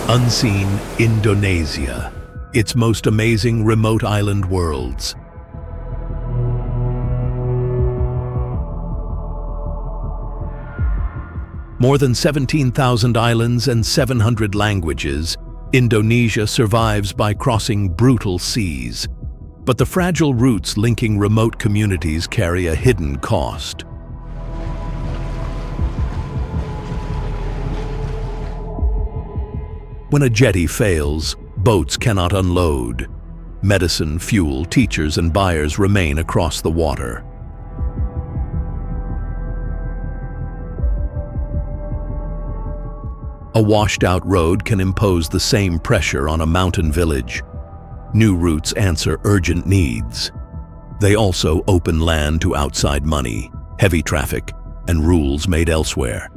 Unseen Indonesia, its most amazing remote island worlds. More than 17,000 islands and 700 languages, Indonesia survives by crossing brutal seas. But the fragile routes linking remote communities carry a hidden cost. When a jetty fails, boats cannot unload. Medicine, fuel, teachers, and buyers remain across the water. A washed-out road can impose the same pressure on a mountain village. New routes answer urgent needs. They also open land to outside money, heavy traffic, and rules made elsewhere.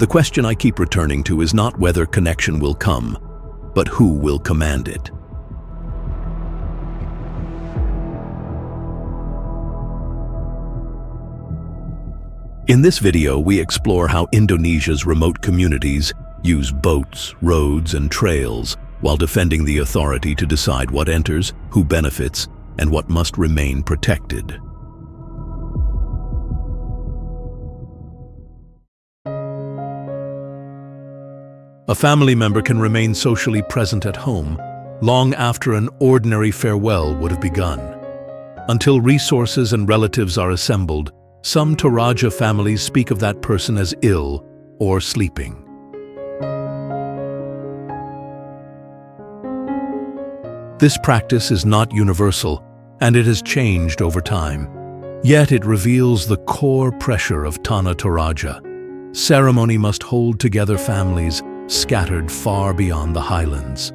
The question I keep returning to is not whether connection will come, but who will command it. In this video, we explore how Indonesia's remote communities use boats, roads, and trails while defending the authority to decide what enters, who benefits, and what must remain protected. A family member can remain socially present at home long after an ordinary farewell would have begun. Until resources and relatives are assembled, some Toraja families speak of that person as ill or sleeping. This practice is not universal, and it has changed over time. Yet it reveals the core pressure of Tana Toraja. Ceremony must hold together families scattered far beyond the highlands.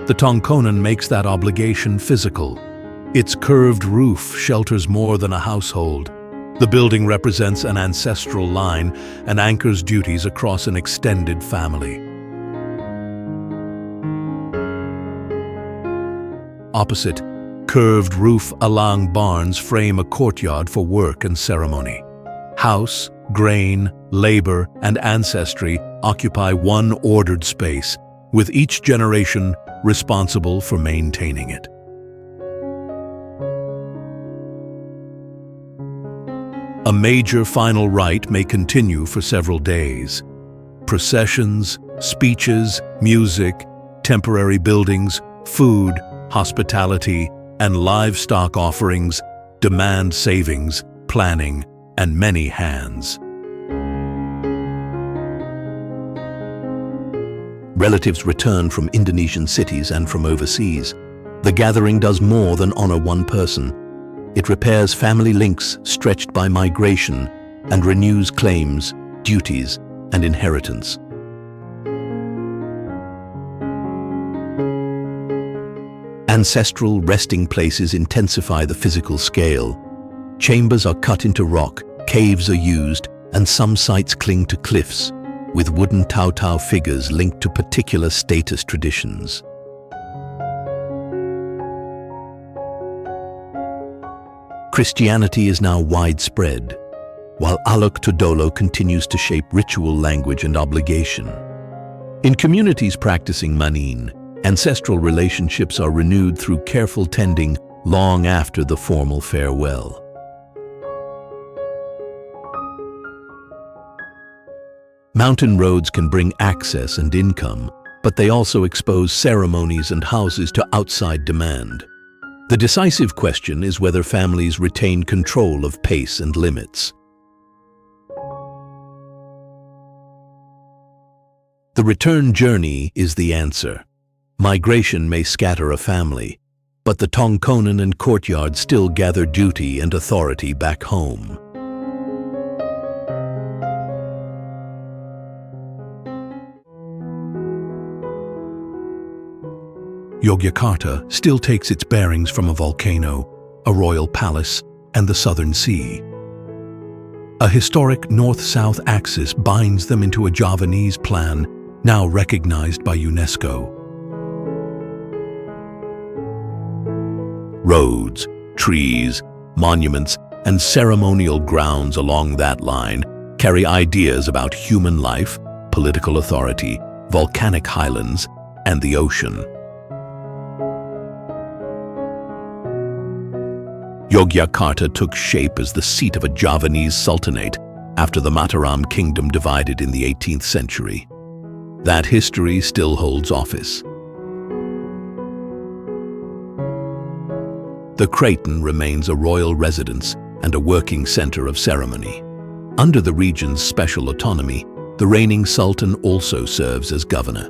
The tongkonan makes that obligation physical. Its curved roof shelters more than a household. The building represents an ancestral line and anchors duties across an extended family. Opposite, curved roof alang barns frame a courtyard for work and ceremony. House, grain, labor, and ancestry occupy one ordered space, with each generation responsible for maintaining it. A major final rite may continue for several days. Processions, speeches, music, temporary buildings, food, hospitality, and livestock offerings demand savings, planning, and many hands. Relatives return from Indonesian cities and from overseas. The gathering does more than honor one person. It repairs family links stretched by migration and renews claims, duties, and inheritance. Ancestral resting places intensify the physical scale. Chambers are cut into rock, caves are used, and some sites cling to cliffs, with wooden tautau figures linked to particular status traditions. Christianity is now widespread, while Alok Todolo continues to shape ritual language and obligation. In communities practicing Manin, ancestral relationships are renewed through careful tending long after the formal farewell. Mountain roads can bring access and income, but they also expose ceremonies and houses to outside demand. The decisive question is whether families retain control of pace and limits. The return journey is the answer. Migration may scatter a family, but the tongkonan and courtyard still gather duty and authority back home. Yogyakarta still takes its bearings from a volcano, a royal palace, and the southern sea. A historic north-south axis binds them into a Javanese plan, now recognized by UNESCO. Roads, trees, monuments, and ceremonial grounds along that line carry ideas about human life, political authority, volcanic highlands, and the ocean. Yogyakarta took shape as the seat of a Javanese sultanate after the Mataram kingdom divided in the 18th century. That history still holds office. The Kraton remains a royal residence and a working center of ceremony. Under the region's special autonomy, the reigning sultan also serves as governor.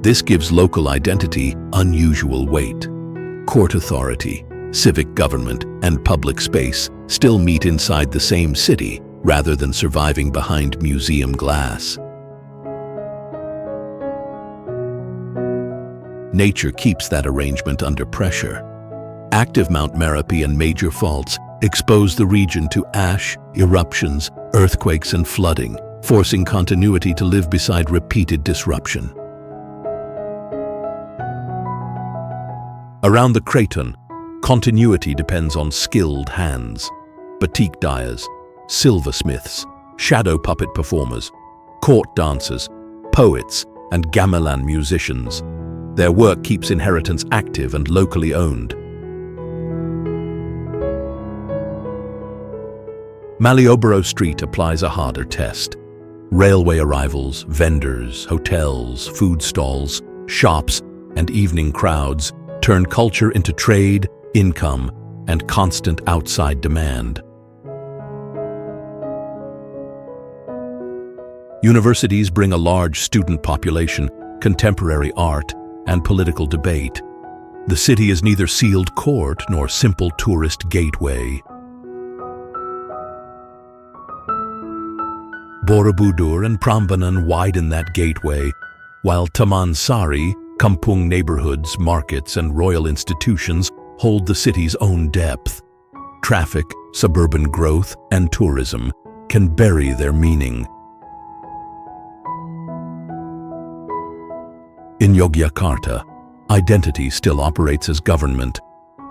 This gives local identity unusual weight. Court authority, civic government, and public space still meet inside the same city rather than surviving behind museum glass. Nature keeps that arrangement under pressure. Active Mount Merapi and major faults expose the region to ash, eruptions, earthquakes, and flooding, forcing continuity to live beside repeated disruption. Around the Kraton, continuity depends on skilled hands. Batik dyers, silversmiths, shadow puppet performers, court dancers, poets, and gamelan musicians. Their work keeps inheritance active and locally owned. Malioboro Street applies a harder test. Railway arrivals, vendors, hotels, food stalls, shops, and evening crowds turn culture into trade, income, and constant outside demand. Universities bring a large student population, contemporary art, and political debate. The city is neither sealed court nor simple tourist gateway. Borobudur and Prambanan widen that gateway, while Taman Sari, Kampung neighborhoods, markets, and royal institutions hold the city's own depth. Traffic, suburban growth, and tourism can bury their meaning. In Yogyakarta, identity still operates as government.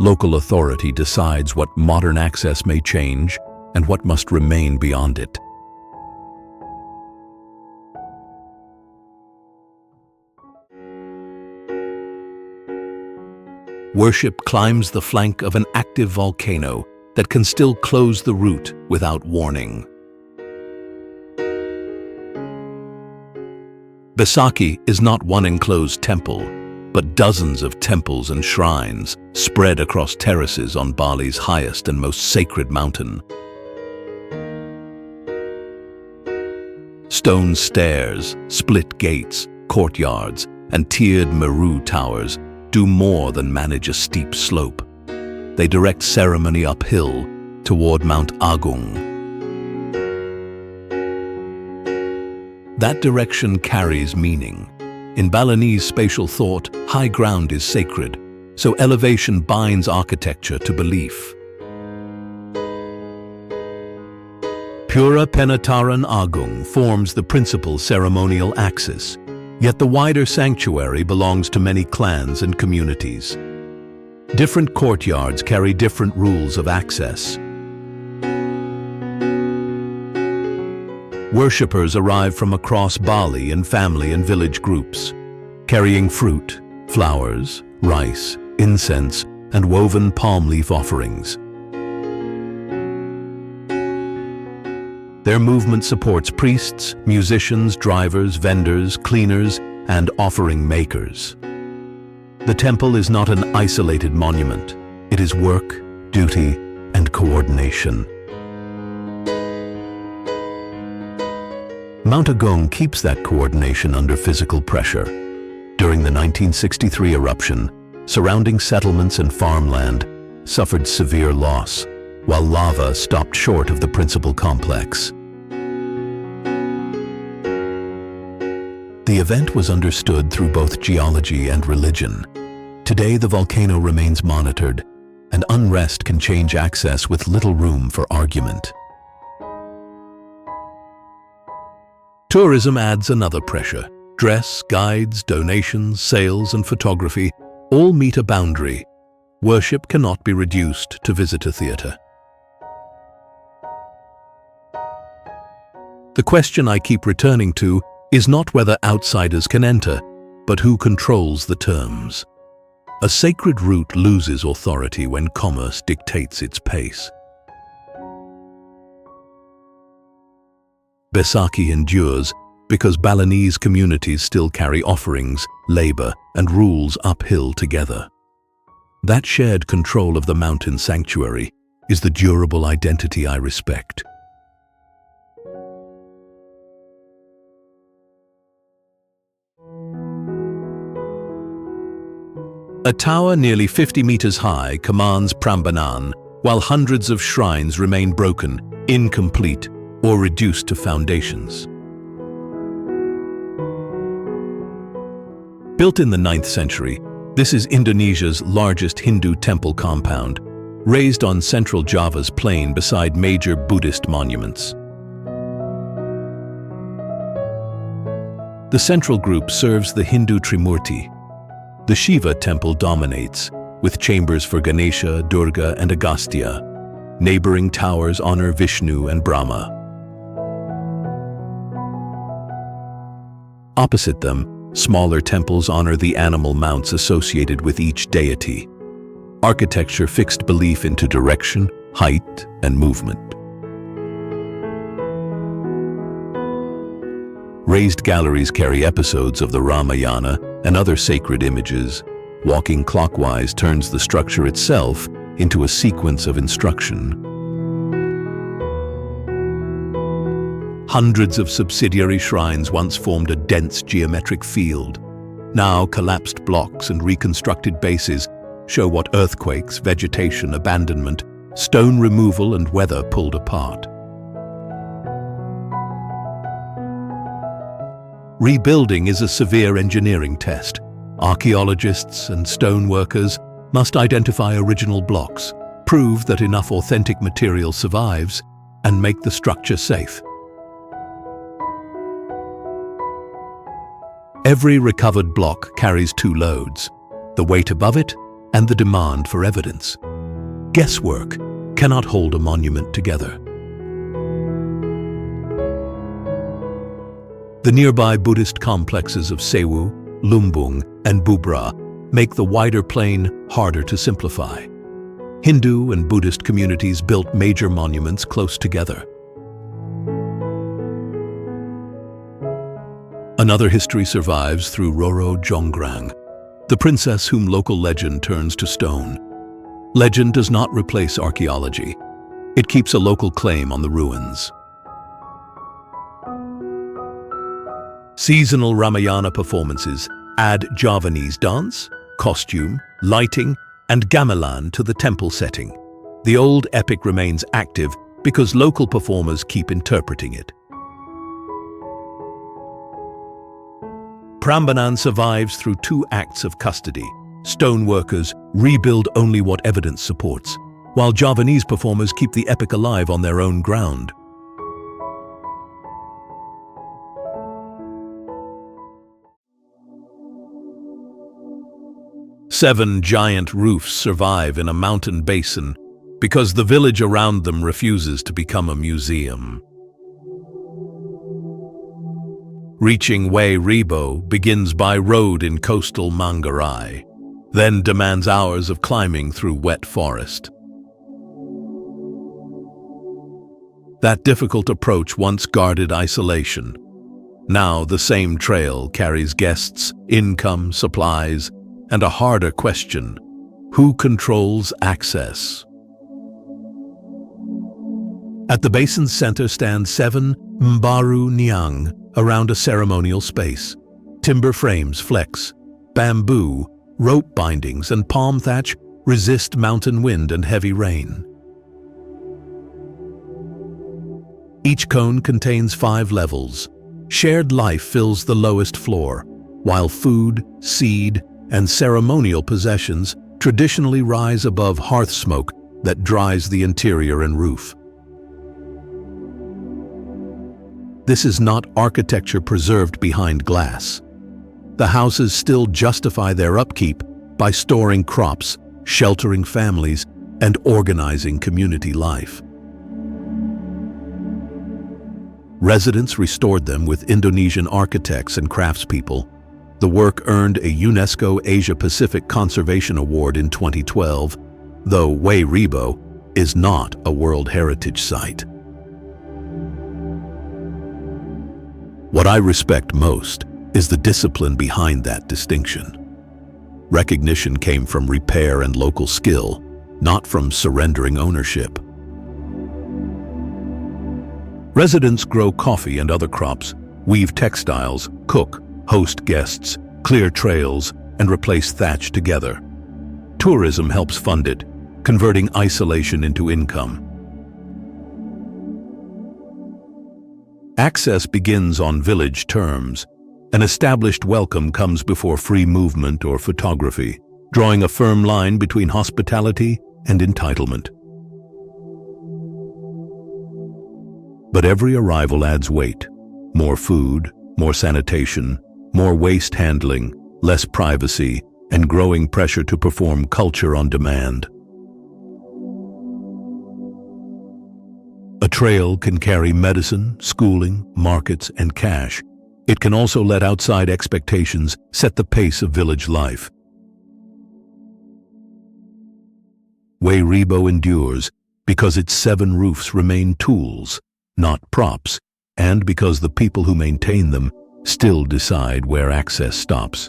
Local authority decides what modern access may change and what must remain beyond it. Worship climbs the flank of an active volcano that can still close the route without warning. Besaki is not one enclosed temple, but dozens of temples and shrines spread across terraces on Bali's highest and most sacred mountain. Stone stairs, split gates, courtyards, and tiered Meru towers do more than manage a steep slope. They direct ceremony uphill toward Mount Agung. That direction carries meaning. In Balinese spatial thought, high ground is sacred, so elevation binds architecture to belief. Pura Penataran Agung forms the principal ceremonial axis, yet the wider sanctuary belongs to many clans and communities. Different courtyards carry different rules of access. Worshippers arrive from across Bali in family and village groups, carrying fruit, flowers, rice, incense, and woven palm leaf offerings. Their movement supports priests, musicians, drivers, vendors, cleaners, and offering makers. The temple is not an isolated monument. It is work, duty, and coordination. Mount Agung keeps that coordination under physical pressure. During the 1963 eruption, surrounding settlements and farmland suffered severe loss, while lava stopped short of the principal complex. The event was understood through both geology and religion. Today, the volcano remains monitored, and unrest can change access with little room for argument. Tourism adds another pressure. Dress, guides, donations, sales, and photography all meet a boundary. Worship cannot be reduced to visitor theatre. The question I keep returning to is not whether outsiders can enter, but who controls the terms. A sacred route loses authority when commerce dictates its pace. Besaki endures because Balinese communities still carry offerings, labor, and rules uphill together. That shared control of the mountain sanctuary is the durable identity I respect. A tower nearly 50 meters high commands Prambanan, while hundreds of shrines remain broken, incomplete, or reduced to foundations. Built in the 9th century, this is Indonesia's largest Hindu temple compound, raised on central Java's plain beside major Buddhist monuments. The central group serves the Hindu Trimurti. The Shiva temple dominates, with chambers for Ganesha, Durga, and Agastya. Neighboring towers honor Vishnu and Brahma. Opposite them, smaller temples honor the animal mounts associated with each deity. Architecture fixed belief into direction, height, and movement. Raised galleries carry episodes of the Ramayana and other sacred images. Walking clockwise turns the structure itself into a sequence of instruction. Hundreds of subsidiary shrines once formed a dense geometric field. Now collapsed blocks and reconstructed bases show what earthquakes, vegetation, abandonment, stone removal, and weather pulled apart. Rebuilding is a severe engineering test. Archaeologists and stoneworkers must identify original blocks, prove that enough authentic material survives, and make the structure safe. Every recovered block carries two loads, the weight above it and the demand for evidence. Guesswork cannot hold a monument together. The nearby Buddhist complexes of Sewu, Lumbung, and Bubra make the wider plain harder to simplify. Hindu and Buddhist communities built major monuments close together. Another history survives through Roro Jonggrang, the princess whom local legend turns to stone. Legend does not replace archaeology. It keeps a local claim on the ruins. Seasonal Ramayana performances add Javanese dance, costume, lighting, and gamelan to the temple setting. The old epic remains active because local performers keep interpreting it. Prambanan survives through 2 acts of custody. Stoneworkers rebuild only what evidence supports, while Javanese performers keep the epic alive on their own ground. Seven giant roofs survive in a mountain basin because the village around them refuses to become a museum. Reaching Wae Rebo begins by road in coastal Manggarai, then demands hours of climbing through wet forest. That difficult approach once guarded isolation. Now the same trail carries guests, income, supplies, and a harder question: who controls access? At the basin's center stand 7 Mbaru Niang around a ceremonial space. Timber frames flex, bamboo, rope bindings, and palm thatch resist mountain wind and heavy rain. Each cone contains 5 levels. Shared life fills the lowest floor, while food, seed, and ceremonial possessions traditionally rise above hearth smoke that dries the interior and roof. This is not architecture preserved behind glass. the houses still justify their upkeep by storing crops, sheltering families, and organizing community life. Residents restored them with Indonesian architects and craftspeople. The work earned a UNESCO Asia-Pacific Conservation Award in 2012, though Wae Rebo is not a World Heritage Site. What I respect most is the discipline behind that distinction. Recognition came from repair and local skill, not from surrendering ownership. Residents grow coffee and other crops, weave textiles, cook, host guests, clear trails, and replace thatch together. Tourism helps fund it, converting isolation into income. Access begins on village terms. An established welcome comes before free movement or photography, drawing a firm line between hospitality and entitlement. But every arrival adds weight. More food, more sanitation, more waste handling, less privacy, and growing pressure to perform culture on demand. A trail can carry medicine, schooling, markets, and cash. It can also let outside expectations set the pace of village life. Wae Rebo endures because its 7 roofs remain tools, not props, and because the people who maintain them still decide where access stops.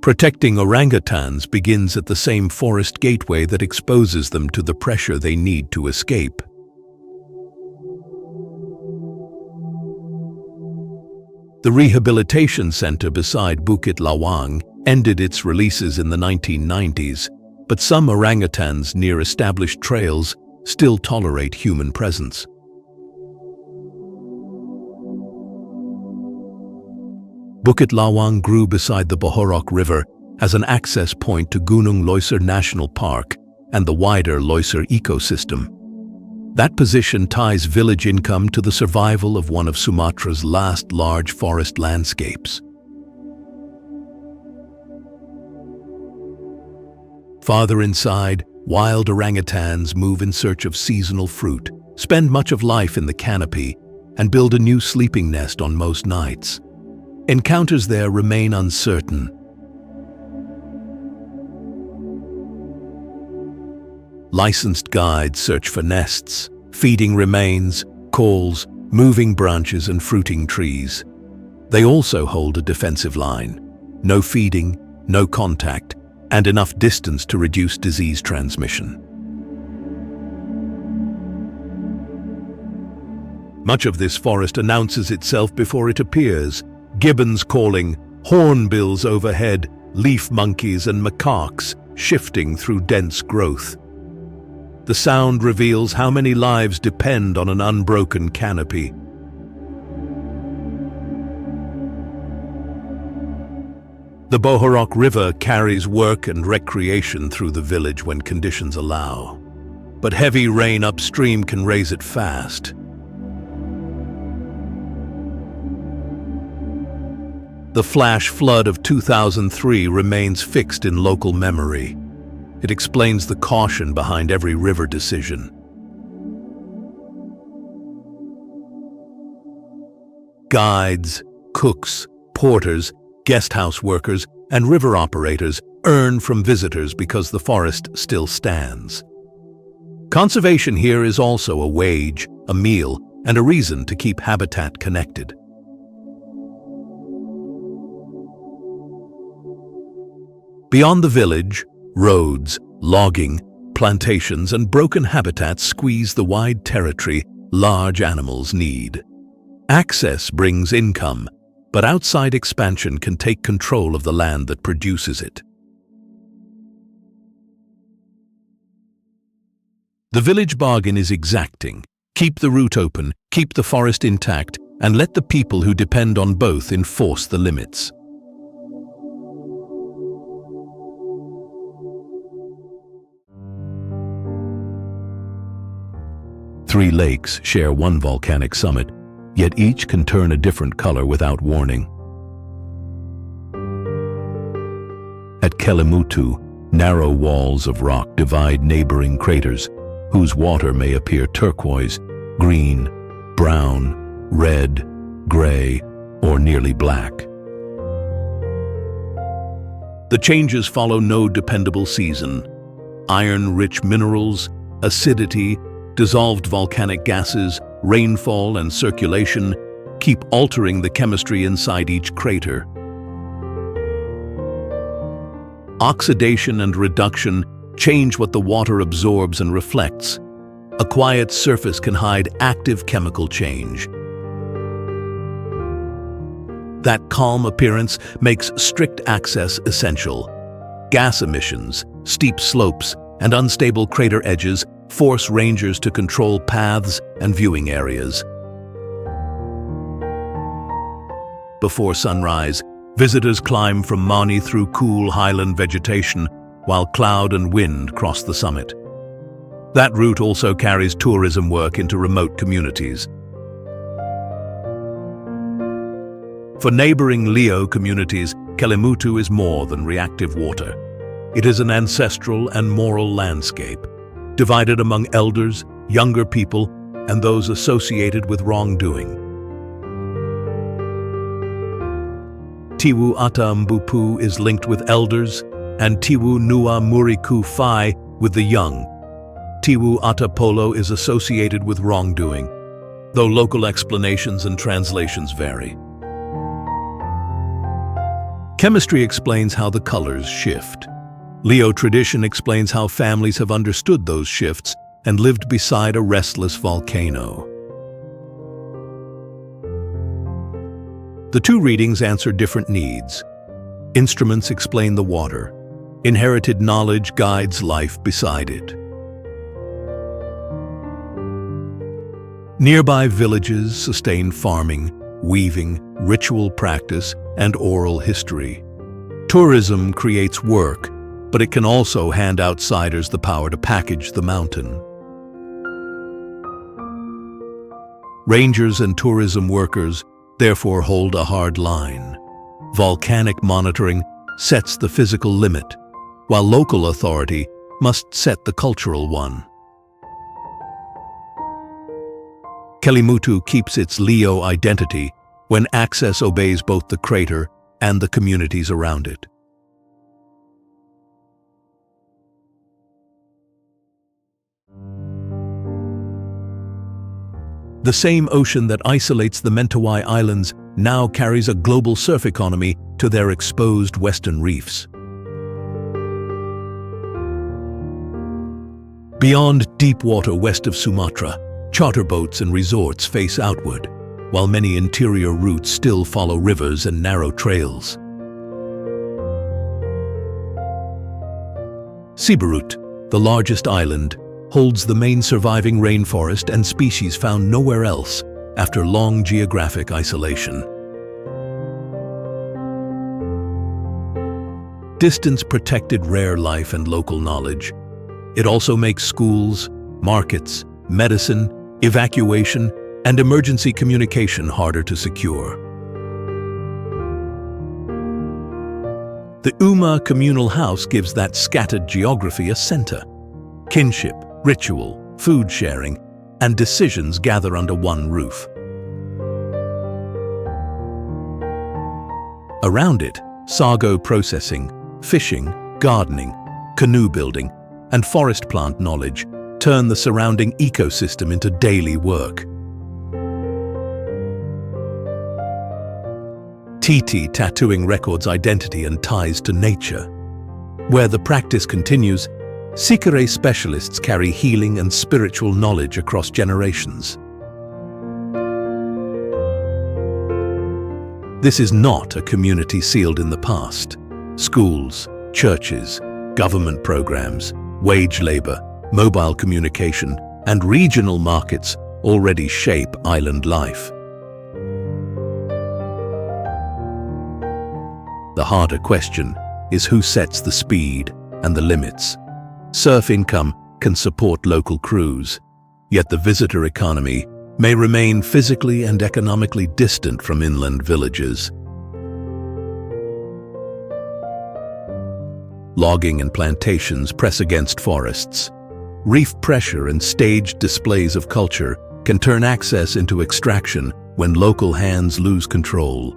Protecting orangutans begins at the same forest gateway that exposes them to the pressure they need to escape. The rehabilitation center beside Bukit Lawang ended its releases in the 1990s, but some orangutans near established trails still tolerate human presence. Bukit Lawang grew beside the Bohorok River as an access point to Gunung Loiser National Park and the wider Loiser ecosystem. That position ties village income to the survival of one of Sumatra's last large forest landscapes. Farther inside, wild orangutans move in search of seasonal fruit, spend much of life in the canopy, and build a new sleeping nest on most nights. Encounters there remain uncertain. Licensed guides search for nests, feeding remains, calls, moving branches and fruiting trees. They also hold a defensive line. No feeding, no contact, and enough distance to reduce disease transmission. Much of this forest announces itself before it appears. Gibbons calling, hornbills overhead, leaf monkeys and macaques shifting through dense growth. The sound reveals how many lives depend on an unbroken canopy. The Bohorok River carries work and recreation through the village when conditions allow. But heavy rain upstream can raise it fast. The flash flood of 2003 remains fixed in local memory. It explains the caution behind every river decision. Guides, cooks, porters, guest house workers, and river operators earn from visitors because the forest still stands. Conservation here is also a wage, a meal, and a reason to keep habitat connected. Beyond the village, roads, logging, plantations, and broken habitats squeeze the wide territory large animals need. Access brings income, but outside expansion can take control of the land that produces it. The village bargain is exacting. Keep the route open, keep the forest intact, and let the people who depend on both enforce the limits. Three lakes share one volcanic summit, yet each can turn a different color without warning. At Kelimutu, narrow walls of rock divide neighboring craters, whose water may appear turquoise, green, brown, red, gray, or nearly black. The changes follow no dependable season. Iron-rich minerals, acidity, dissolved volcanic gases, rainfall, and circulation keep altering the chemistry inside each crater. Oxidation and reduction change what the water absorbs and reflects. A quiet surface can hide active chemical change. That calm appearance makes strict access essential. Gas emissions, steep slopes, and unstable crater edges force rangers to control paths and viewing areas. Before sunrise, visitors climb from Mani through cool highland vegetation, while cloud and wind cross the summit. That route also carries tourism work into remote communities. For neighboring Leo communities, Kelimutu is more than reactive water. It is an ancestral and moral landscape, divided among elders, younger people, and those associated with wrongdoing. Tiwu Ata Mbupu is linked with elders, and Tiwu Nua Muriku Fai with the young. Tiwu Ata Polo is associated with wrongdoing, though local explanations and translations vary. Chemistry explains how the colors shift. Leo tradition explains how families have understood those shifts and lived beside a restless volcano. The two readings answer different needs. Instruments explain the water. Inherited knowledge guides life beside it. Nearby villages sustain farming, weaving, ritual practice, and oral history. Tourism creates work, but it can also hand outsiders the power to package the mountain. Rangers and tourism workers therefore hold a hard line. Volcanic monitoring sets the physical limit, while local authority must set the cultural one. Kelimutu keeps its Leo identity when access obeys both the crater and the communities around it. The same ocean that isolates the Mentawai Islands now carries a global surf economy to their exposed western reefs. Beyond deep water west of Sumatra, charter boats and resorts face outward, while many interior routes still follow rivers and narrow trails. Siberut, the largest island, holds the main surviving rainforest and species found nowhere else after long geographic isolation. Distance protected rare life and local knowledge. It also makes schools, markets, medicine, evacuation, and emergency communication harder to secure. The Uma communal house gives that scattered geography a center. Kinship, ritual, food sharing, and decisions gather under one roof. Around it, sago processing, fishing, gardening, canoe building, and forest plant knowledge turn the surrounding ecosystem into daily work. Titi tattooing records identity and ties to nature. Where the practice continues, Sikare specialists carry healing and spiritual knowledge across generations. This is not a community sealed in the past. Schools, churches, government programs, wage labor, mobile communication, and regional markets already shape island life. The harder question is who sets the speed and the limits. Surf income can support local crews, Yet the visitor economy may remain physically and economically distant from inland villages. Logging and plantations press against forests. Reef pressure and staged displays of culture can turn access into extraction when local hands lose control.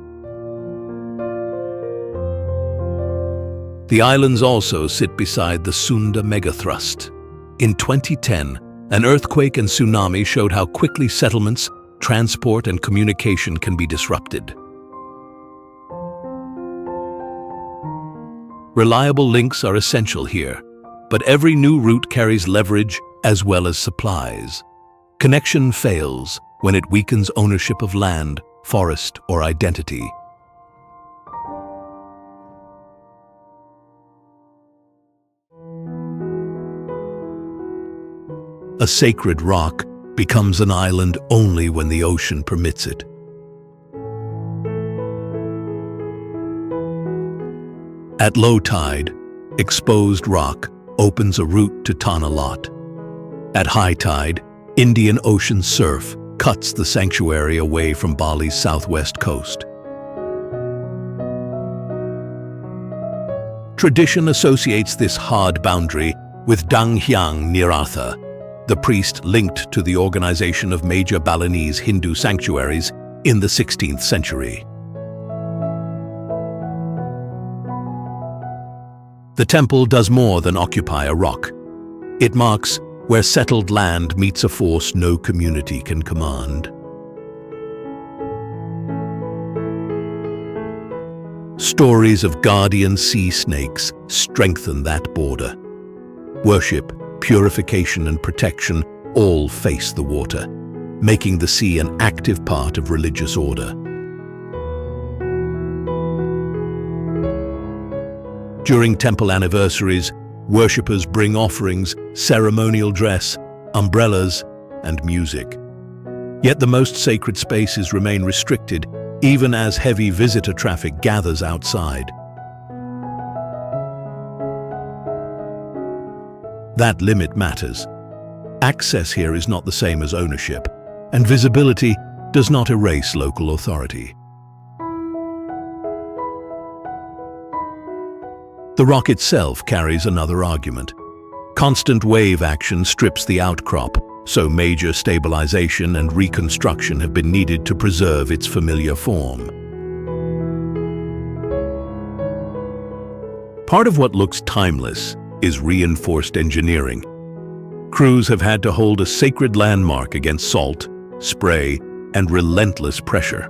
The islands also sit beside the Sunda megathrust. In 2010, an earthquake and tsunami showed how quickly settlements, transport, and communication can be disrupted. Reliable links are essential here, but every new route carries leverage as well as supplies. Connection fails when it weakens ownership of land, forest, or identity. A sacred rock becomes an island only when the ocean permits it. At low tide, exposed rock opens a route to Tana Lot. At high tide, Indian Ocean surf cuts the sanctuary away from Bali's southwest coast. Tradition associates this hard boundary with Dang Hyang Niratha, the priest linked to the organization of major Balinese Hindu sanctuaries in the 16th century. The temple does more than occupy a rock. It marks where settled land meets a force no community can command. Stories of guardian sea snakes strengthen that border. Worship, purification, and protection all face the water, making the sea an active part of religious order. During temple anniversaries, worshippers bring offerings, ceremonial dress, umbrellas, and music. Yet the most sacred spaces remain restricted, even as heavy visitor traffic gathers outside. That limit matters. Access here is not the same as ownership, and visibility does not erase local authority. The rock itself carries another argument. Constant wave action strips the outcrop, so major stabilization and reconstruction have been needed to preserve its familiar form. Part of what looks timeless is reinforced engineering. Crews have had to hold a sacred landmark against salt, spray, and relentless pressure.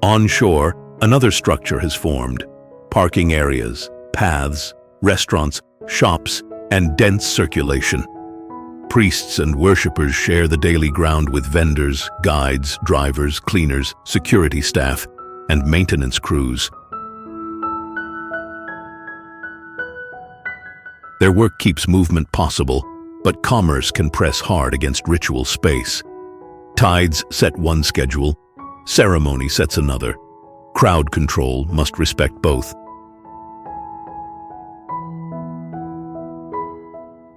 Onshore, another structure has formed: parking areas, paths, restaurants, shops, and dense circulation. Priests and worshippers share the daily ground with vendors, guides, drivers, cleaners, security staff, and maintenance crews. Their work keeps movement possible, but commerce can press hard against ritual space. Tides set one schedule, ceremony sets another. Crowd control must respect both.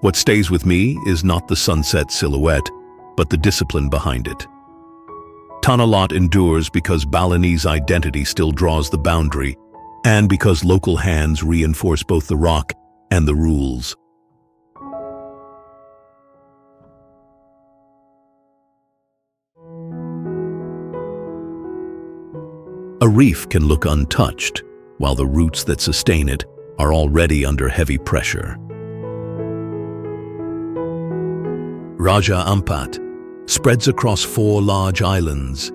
What stays with me is not the sunset silhouette, but the discipline behind it. Tana Lot endures because Balinese identity still draws the boundary, and because local hands reinforce both the rock and the rules. A reef can look untouched, while the roots that sustain it are already under heavy pressure. Raja Ampat spreads across 4 large islands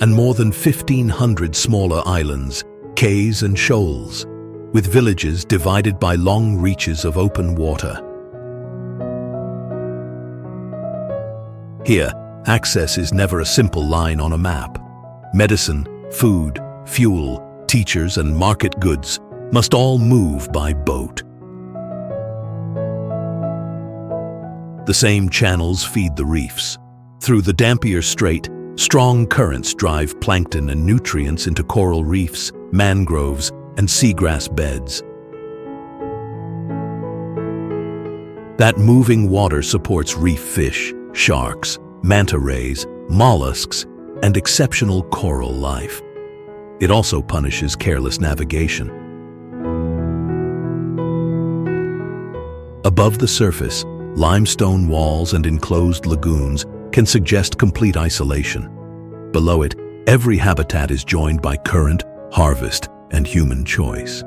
and more than 1,500 smaller islands, cays and shoals, with villages divided by long reaches of open water. Here, access is never a simple line on a map. Medicine, food, fuel, teachers, and market goods must all move by boat. The same channels feed the reefs. Through the Dampier Strait, strong currents drive plankton and nutrients into coral reefs, mangroves, and seagrass beds. That moving water supports reef fish, sharks, manta rays, mollusks, and exceptional coral life. It also punishes careless navigation. Above the surface, limestone walls and enclosed lagoons can suggest complete isolation. Below it, every habitat is joined by current, harvest, and human choice.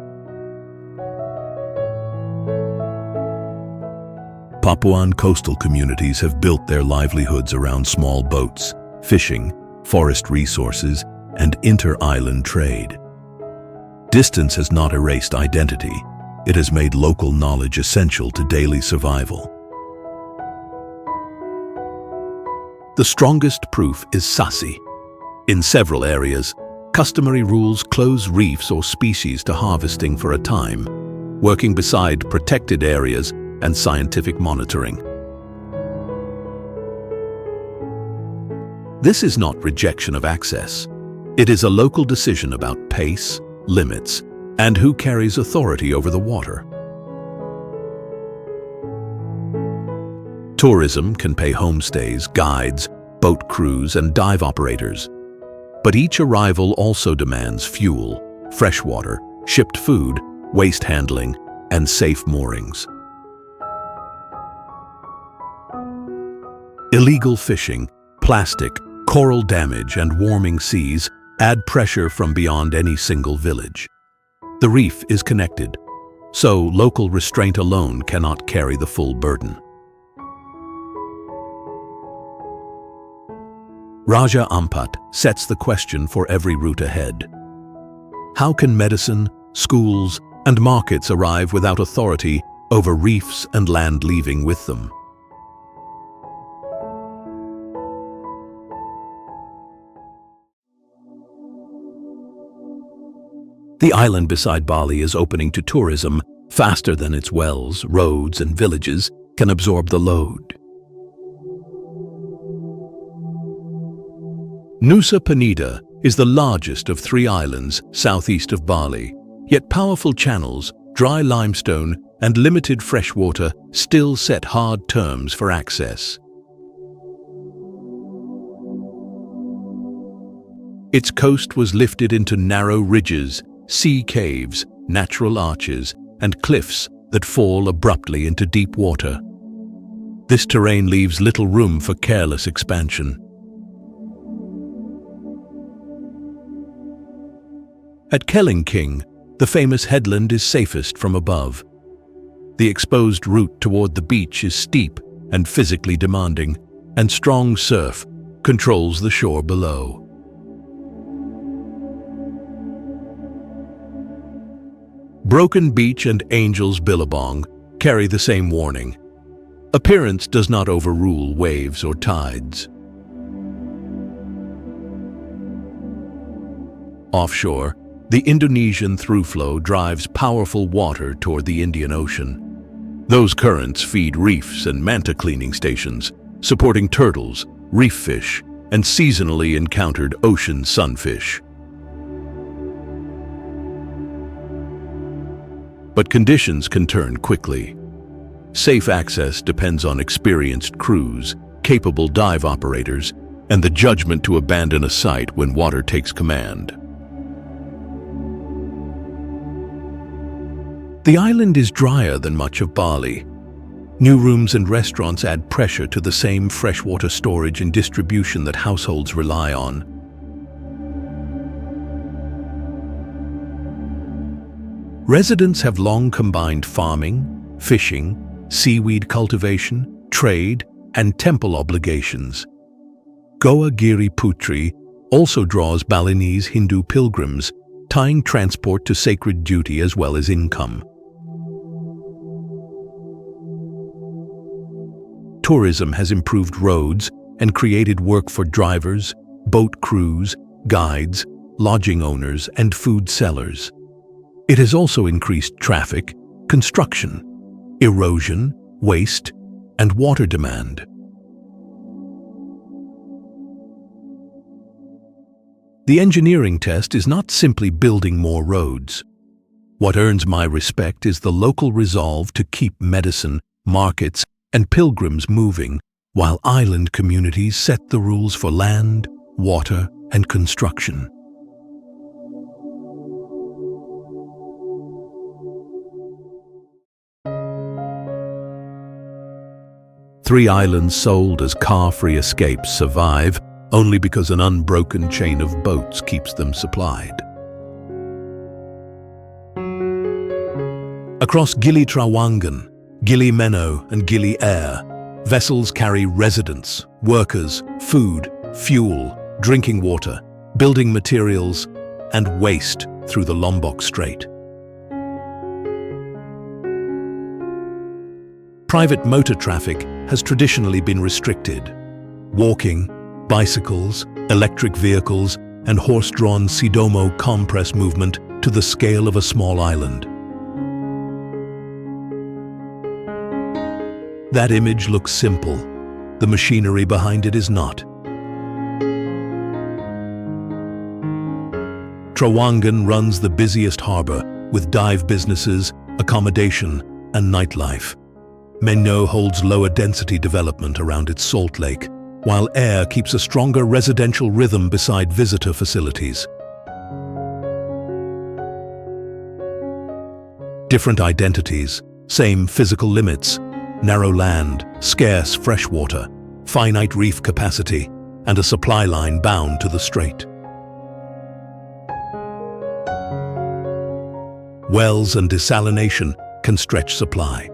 Papuan coastal communities have built their livelihoods around small boats, fishing, forest resources, and inter-island trade. Distance has not erased identity. It has made local knowledge essential to daily survival. The strongest proof is Sasi. In several areas, customary rules close reefs or species to harvesting for a time, working beside protected areas and scientific monitoring. This is not rejection of access. It is a local decision about pace, limits, and who carries authority over the water. Tourism can pay homestays, guides, boat crews, and dive operators. But each arrival also demands fuel, fresh water, shipped food, waste handling, and safe moorings. Illegal fishing, plastic, coral damage, and warming seas add pressure from beyond any single village. The reef is connected, so local restraint alone cannot carry the full burden. Raja Ampat sets the question for every route ahead. How can medicine, schools, and markets arrive without authority over reefs and land leaving with them? The island beside Bali is opening to tourism faster than its wells, roads, and villages can absorb the load. Nusa Penida is the largest of 3 islands southeast of Bali, yet powerful channels, dry limestone, and limited freshwater still set hard terms for access. Its coast was lifted into narrow ridges, sea caves, natural arches, and cliffs that fall abruptly into deep water. This terrain leaves little room for careless expansion. At Kelingking, the famous headland is safest from above. The exposed route toward the beach is steep and physically demanding, and strong surf controls the shore below. Broken Beach and Angel's Billabong carry the same warning. Appearance does not overrule waves or tides. Offshore, the Indonesian throughflow drives powerful water toward the Indian Ocean. Those currents feed reefs and manta cleaning stations, supporting turtles, reef fish, and seasonally encountered ocean sunfish. But conditions can turn quickly. Safe access depends on experienced crews, capable dive operators, and the judgment to abandon a site when water takes command. The island is drier than much of Bali. New rooms and restaurants add pressure to the same freshwater storage and distribution that households rely on. Residents have long combined farming, fishing, seaweed cultivation, trade, and temple obligations. Goa Giri Putri also draws Balinese Hindu pilgrims, tying transport to sacred duty as well as income. Tourism has improved roads and created work for drivers, boat crews, guides, lodging owners, and food sellers. It has also increased traffic, construction, erosion, waste, and water demand. The engineering test is not simply building more roads. What earns my respect is the local resolve to keep medicine, markets, and pilgrims moving, while island communities set the rules for land, water, and construction. Three islands sold as car-free escapes survive only because an unbroken chain of boats keeps them supplied. Across Gili Trawangan, Gili Meno, and Gili Air, vessels carry residents, workers, food, fuel, drinking water, building materials, and waste through the Lombok Strait. Private motor traffic has traditionally been restricted. Walking, bicycles, electric vehicles, and horse-drawn Sidomo compress movement to the scale of a small island. That image looks simple. The machinery behind it is not. Trawangan runs the busiest harbor with dive businesses, accommodation, and nightlife. Meno holds lower density development around its salt lake, while Air keeps a stronger residential rhythm beside visitor facilities. Different identities, same physical limits, narrow land, scarce freshwater, finite reef capacity, and a supply line bound to the strait. Wells and desalination can stretch supply.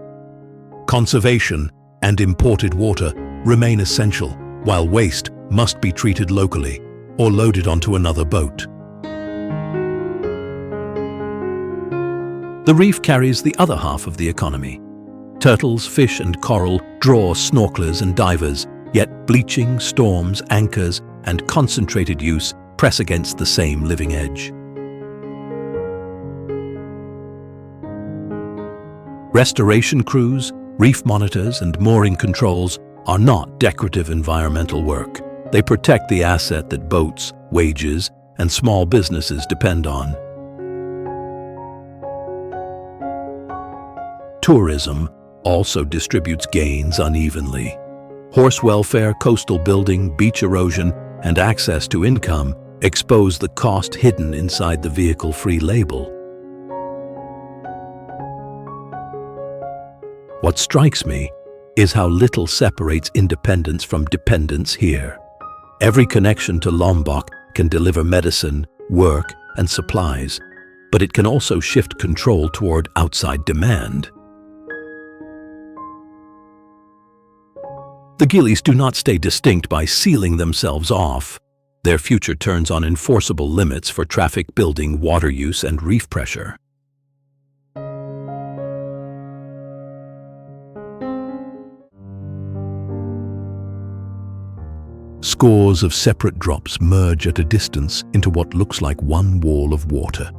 Conservation and imported water remain essential, while waste must be treated locally or loaded onto another boat. The reef carries the other half of the economy. Turtles, fish, and coral draw snorkelers and divers, yet bleaching, storms, anchors, and concentrated use press against the same living edge. Restoration crews, reef monitors, and mooring controls are not decorative environmental work. They protect the asset that boats, wages, and small businesses depend on. Tourism also distributes gains unevenly. Horse welfare, coastal building, beach erosion, and access to income expose the cost hidden inside the vehicle-free label. What strikes me is how little separates independence from dependence here. Every connection to Lombok can deliver medicine, work, and supplies, but it can also shift control toward outside demand. The Gilis do not stay distinct by sealing themselves off. Their future turns on enforceable limits for traffic, building, water use, and reef pressure. Scores of separate drops merge at a distance into what looks like one wall of water.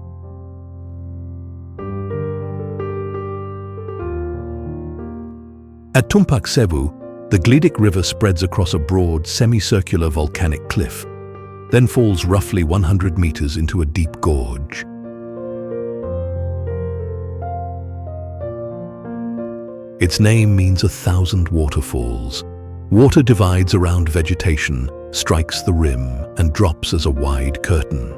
At Tumpak Sewu, the Glidik River spreads across a broad, semicircular volcanic cliff, then falls roughly 100 meters into a deep gorge. Its name means 1,000 waterfalls. Water divides around vegetation, strikes the rim, and drops as a wide curtain.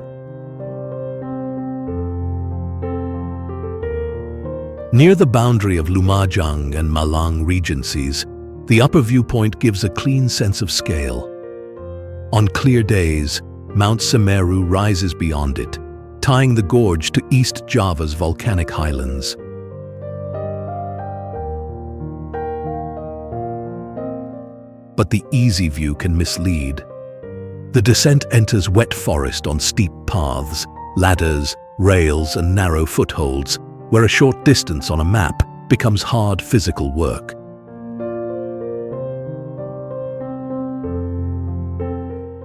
Near the boundary of Lumajang and Malang regencies, the upper viewpoint gives a clean sense of scale. On clear days, Mount Semeru rises beyond it, tying the gorge to East Java's volcanic highlands. But the easy view can mislead. The descent enters wet forest on steep paths, ladders, rails, and narrow footholds, where a short distance on a map becomes hard physical work.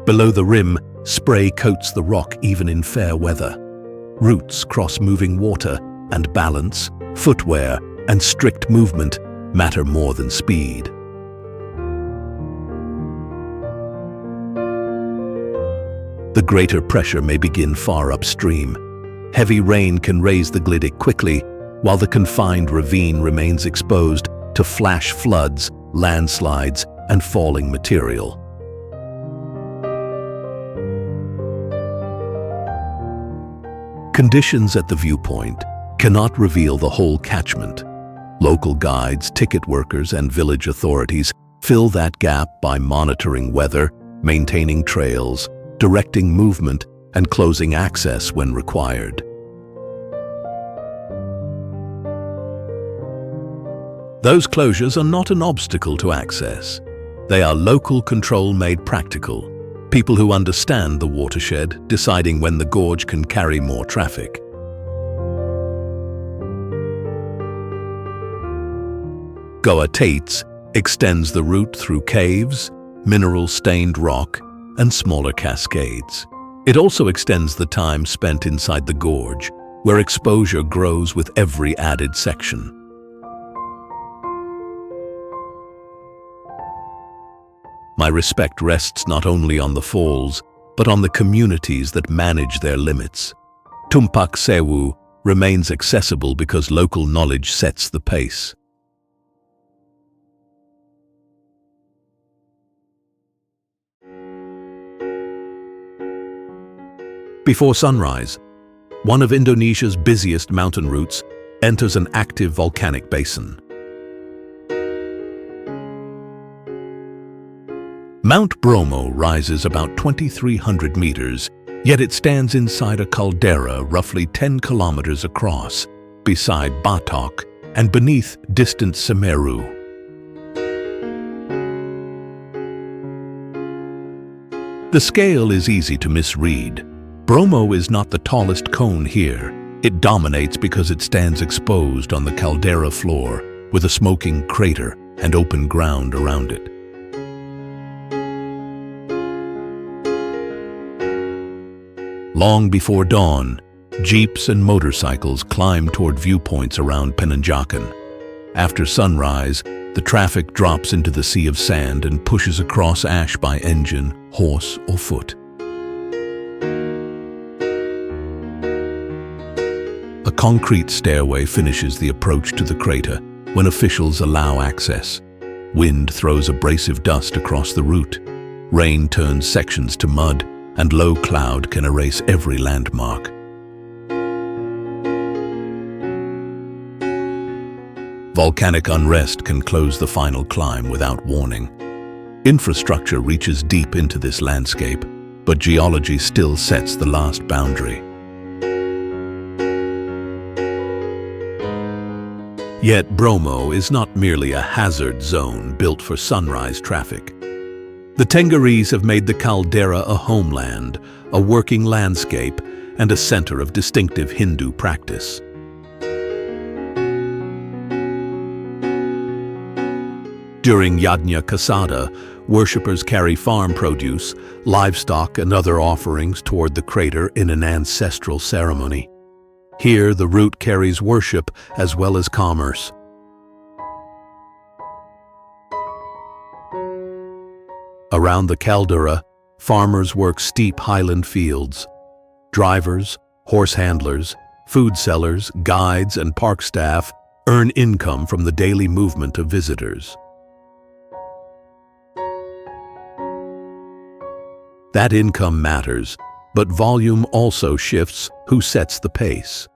Below the rim, spray coats the rock even in fair weather. Roots cross moving water, and balance, footwear, and strict movement matter more than speed. The greater pressure may begin far upstream. Heavy rain can raise the Glidik quickly, while the confined ravine remains exposed to flash floods landslides, and falling material. Conditions at the viewpoint cannot reveal the whole catchment. Local guides, ticket workers, and village authorities fill that gap by monitoring weather, maintaining trails, directing movement, and closing access when required. Those closures are not an obstacle to access. They are local control made practical. People who understand the watershed, deciding when the gorge can carry more traffic. Goa Tates extends the route through caves, mineral-stained rock, and smaller cascades. It also extends the time spent inside the gorge, where exposure grows with every added section. My respect rests not only on the falls, but on the communities that manage their limits. Tumpak Sewu remains accessible because local knowledge sets the pace. Before sunrise, one of Indonesia's busiest mountain routes enters an active volcanic basin. Mount Bromo rises about 2,300 meters, yet it stands inside a caldera roughly 10 kilometers across, beside Batok and beneath distant Semeru. The scale is easy to misread. Bromo is not the tallest cone here. It dominates because it stands exposed on the caldera floor with a smoking crater and open ground around it. Long before dawn, jeeps and motorcycles climb toward viewpoints around Penanjakan. After sunrise, the traffic drops into the sea of sand and pushes across ash by engine, horse, or foot. A concrete stairway finishes the approach to the crater when officials allow access. Wind throws abrasive dust across the route. Rain turns sections to mud, and low cloud can erase every landmark. Volcanic unrest can close the final climb without warning. Infrastructure reaches deep into this landscape, but geology still sets the last boundary. Yet Bromo is not merely a hazard zone built for sunrise traffic. The Tenggeries have made the caldera a homeland, a working landscape, and a center of distinctive Hindu practice. During Yajna Kasada, worshippers carry farm produce, livestock, and other offerings toward the crater in an ancestral ceremony. Here, the route carries worship as well as commerce. Around the caldera, farmers work steep highland fields. Drivers, horse handlers, food sellers, guides, and park staff earn income from the daily movement of visitors. That income matters, but volume also shifts who sets the pace.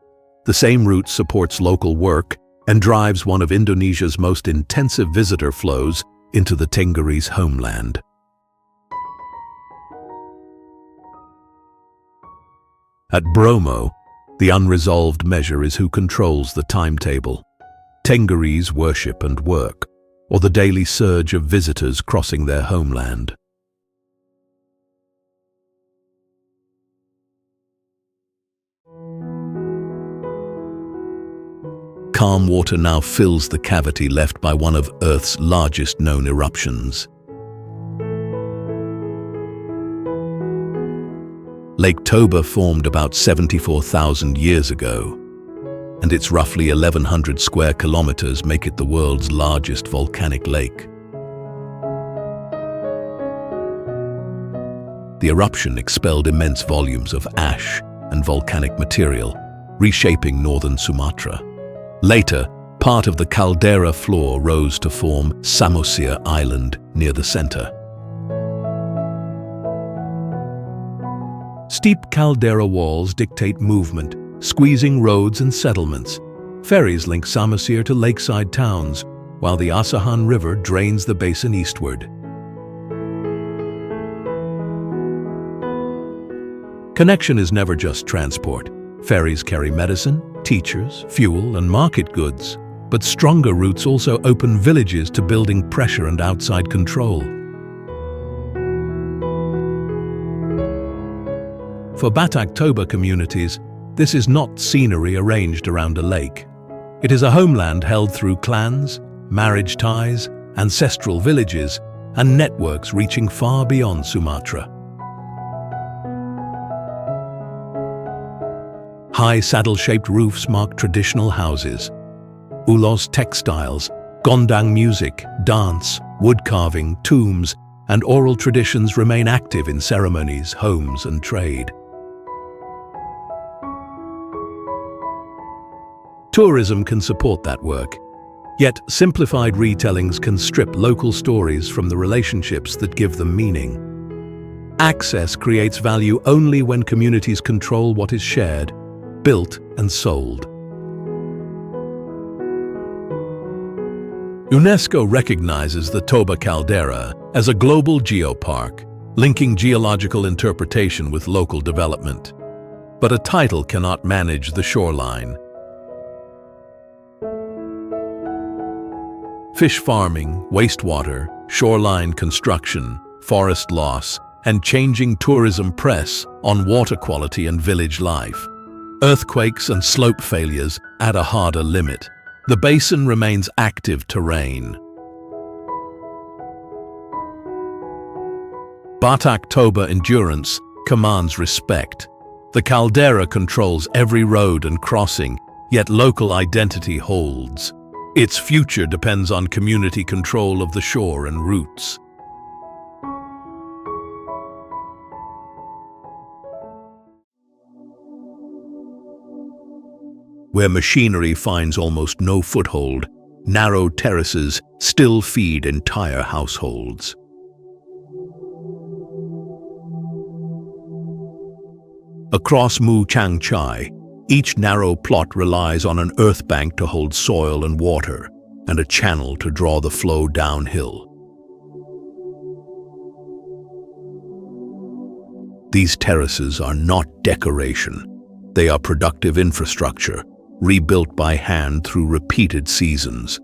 The same route supports local work and drives one of Indonesia's most intensive visitor flows into the Tenggeries' homeland. At Bromo, the unresolved measure is who controls the timetable. Tenggeries worship and work, or the daily surge of visitors crossing their homeland. Calm water now fills the cavity left by one of Earth's largest known eruptions. Lake Toba formed about 74,000 years ago, and its roughly 1,100 square kilometers make it the world's largest volcanic lake. The eruption expelled immense volumes of ash and volcanic material, reshaping northern Sumatra. Later, Part of the caldera floor rose to form Samosir Island near the center. Steep caldera walls dictate movement, squeezing roads and settlements. Ferries link Samosir to lakeside towns, while the Asahan River drains the basin eastward. Connection is never just transport. Ferries carry medicine, teachers, fuel, and market goods. But stronger routes also open villages to building pressure and outside control. For Batak Toba communities, this is not scenery arranged around a lake. It is a homeland held through clans, marriage ties, ancestral villages, and networks reaching far beyond Sumatra. High saddle-shaped roofs mark traditional houses. Ulos textiles, gondang music, dance, wood carving, tombs, and oral traditions remain active in ceremonies, homes, and trade. Tourism can support that work, yet simplified retellings can strip local stories from the relationships that give them meaning. Access creates value only when communities control what is shared, built, and sold. UNESCO recognizes the Toba caldera as a global geopark, linking geological interpretation with local development. But a title cannot manage the shoreline. Fish farming, wastewater, shoreline construction, forest loss, and changing tourism press on water quality and village life. Earthquakes and slope failures add a harder limit. The basin remains active terrain. Batak Toba endurance commands respect. The caldera controls every road and crossing, yet local identity holds. Its future depends on community control of the shore and routes. Where machinery finds almost no foothold, narrow terraces still feed entire households. Across Mu Chang Chai, each narrow plot relies on an earth bank to hold soil and water, and a channel to draw the flow downhill. These terraces are not decoration. They are productive infrastructure, rebuilt by hand through repeated seasons.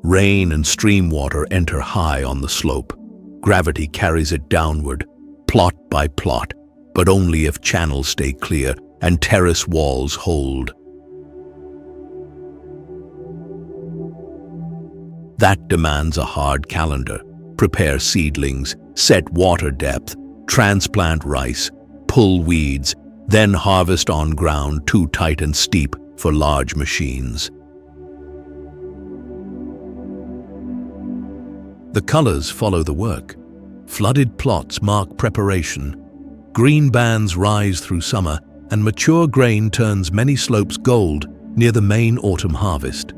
Rain and stream water enter high on the slope. Gravity carries it downward, plot by plot, but only if channels stay clear and terrace walls hold. That demands a hard calendar. Prepare seedlings, set water depth, transplant rice, pull weeds, then harvest on ground too tight and steep for large machines. The colors follow the work. Flooded plots mark preparation. Green bands rise through summer, and mature grain turns many slopes gold near the main autumn harvest.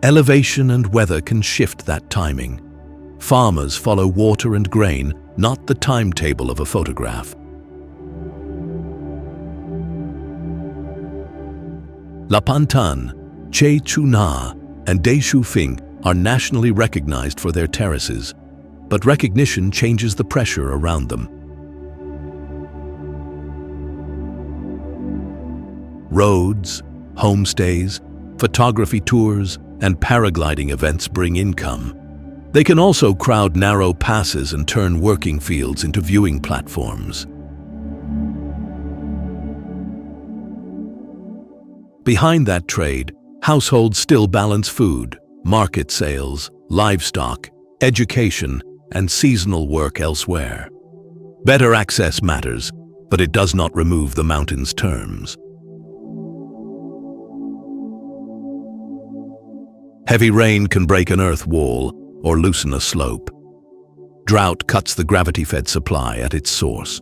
Elevation and weather can shift that timing. Farmers follow water and grain, not the timetable of a photograph. Lapantan, Che Chuna, and De Shufing are nationally recognized for their terraces, but recognition changes the pressure around them. Roads, homestays, photography tours, and paragliding events bring income. They can also crowd narrow passes and turn working fields into viewing platforms. Behind that trade, households still balance food, market sales, livestock, education, and seasonal work elsewhere. Better access matters, but it does not remove the mountain's terms. Heavy rain can break an earth wall or loosen a slope. Drought cuts the gravity-fed supply at its source.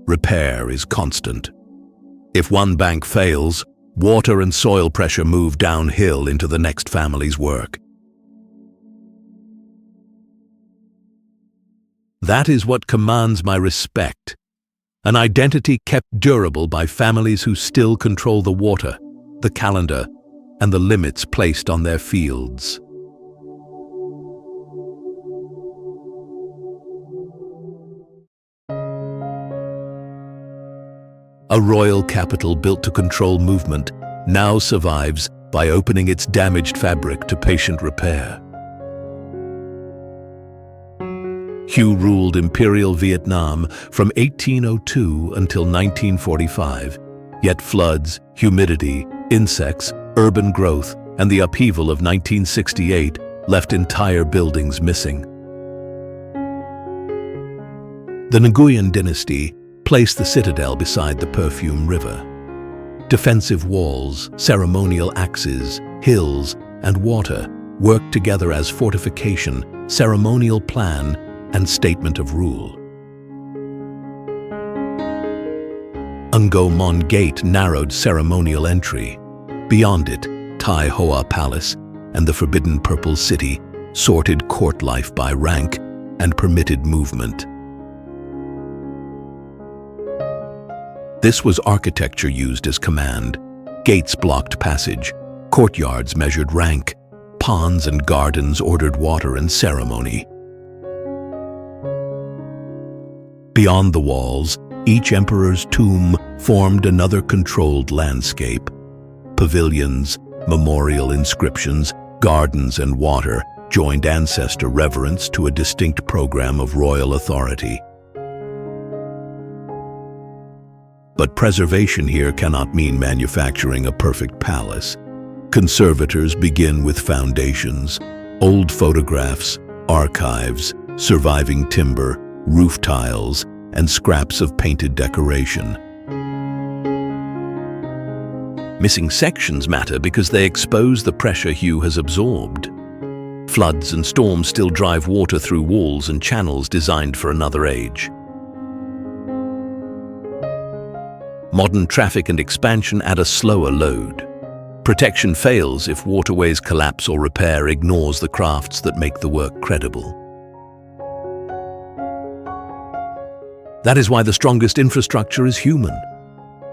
Repair is constant. If one bank fails, water and soil pressure move downhill into the next family's work. That is what commands my respect, an identity kept durable by families who still control the water, the calendar, and the limits placed on their fields. A royal capital built to control movement now survives by opening its damaged fabric to patient repair. Hue ruled imperial Vietnam from 1802 until 1945, yet floods, humidity, insects, urban growth, and the upheaval of 1968 left entire buildings missing. The Nguyen dynasty placed the citadel beside the Perfume River. Defensive walls, ceremonial axes, hills, and water worked together as fortification, ceremonial plan, and statement of rule. Ngo Mon Gate narrowed ceremonial entry. Beyond it, Tai Hoa Palace and the Forbidden Purple City sorted court life by rank and permitted movement. This was architecture used as command. Gates blocked passage, courtyards measured rank, ponds and gardens ordered water and ceremony. Beyond the walls, each emperor's tomb formed another controlled landscape. Pavilions, memorial inscriptions, gardens, and water joined ancestor reverence to a distinct program of royal authority. But preservation here cannot mean manufacturing a perfect palace. Conservators begin with foundations, old photographs, archives, surviving timber, roof tiles, and scraps of painted decoration. Missing sections matter because they expose the pressure Hue has absorbed. Floods and storms still drive water through walls and channels designed for another age. Modern traffic and expansion add a slower load. Protection fails if waterways collapse or repair ignores the crafts that make the work credible. That is why the strongest infrastructure is human.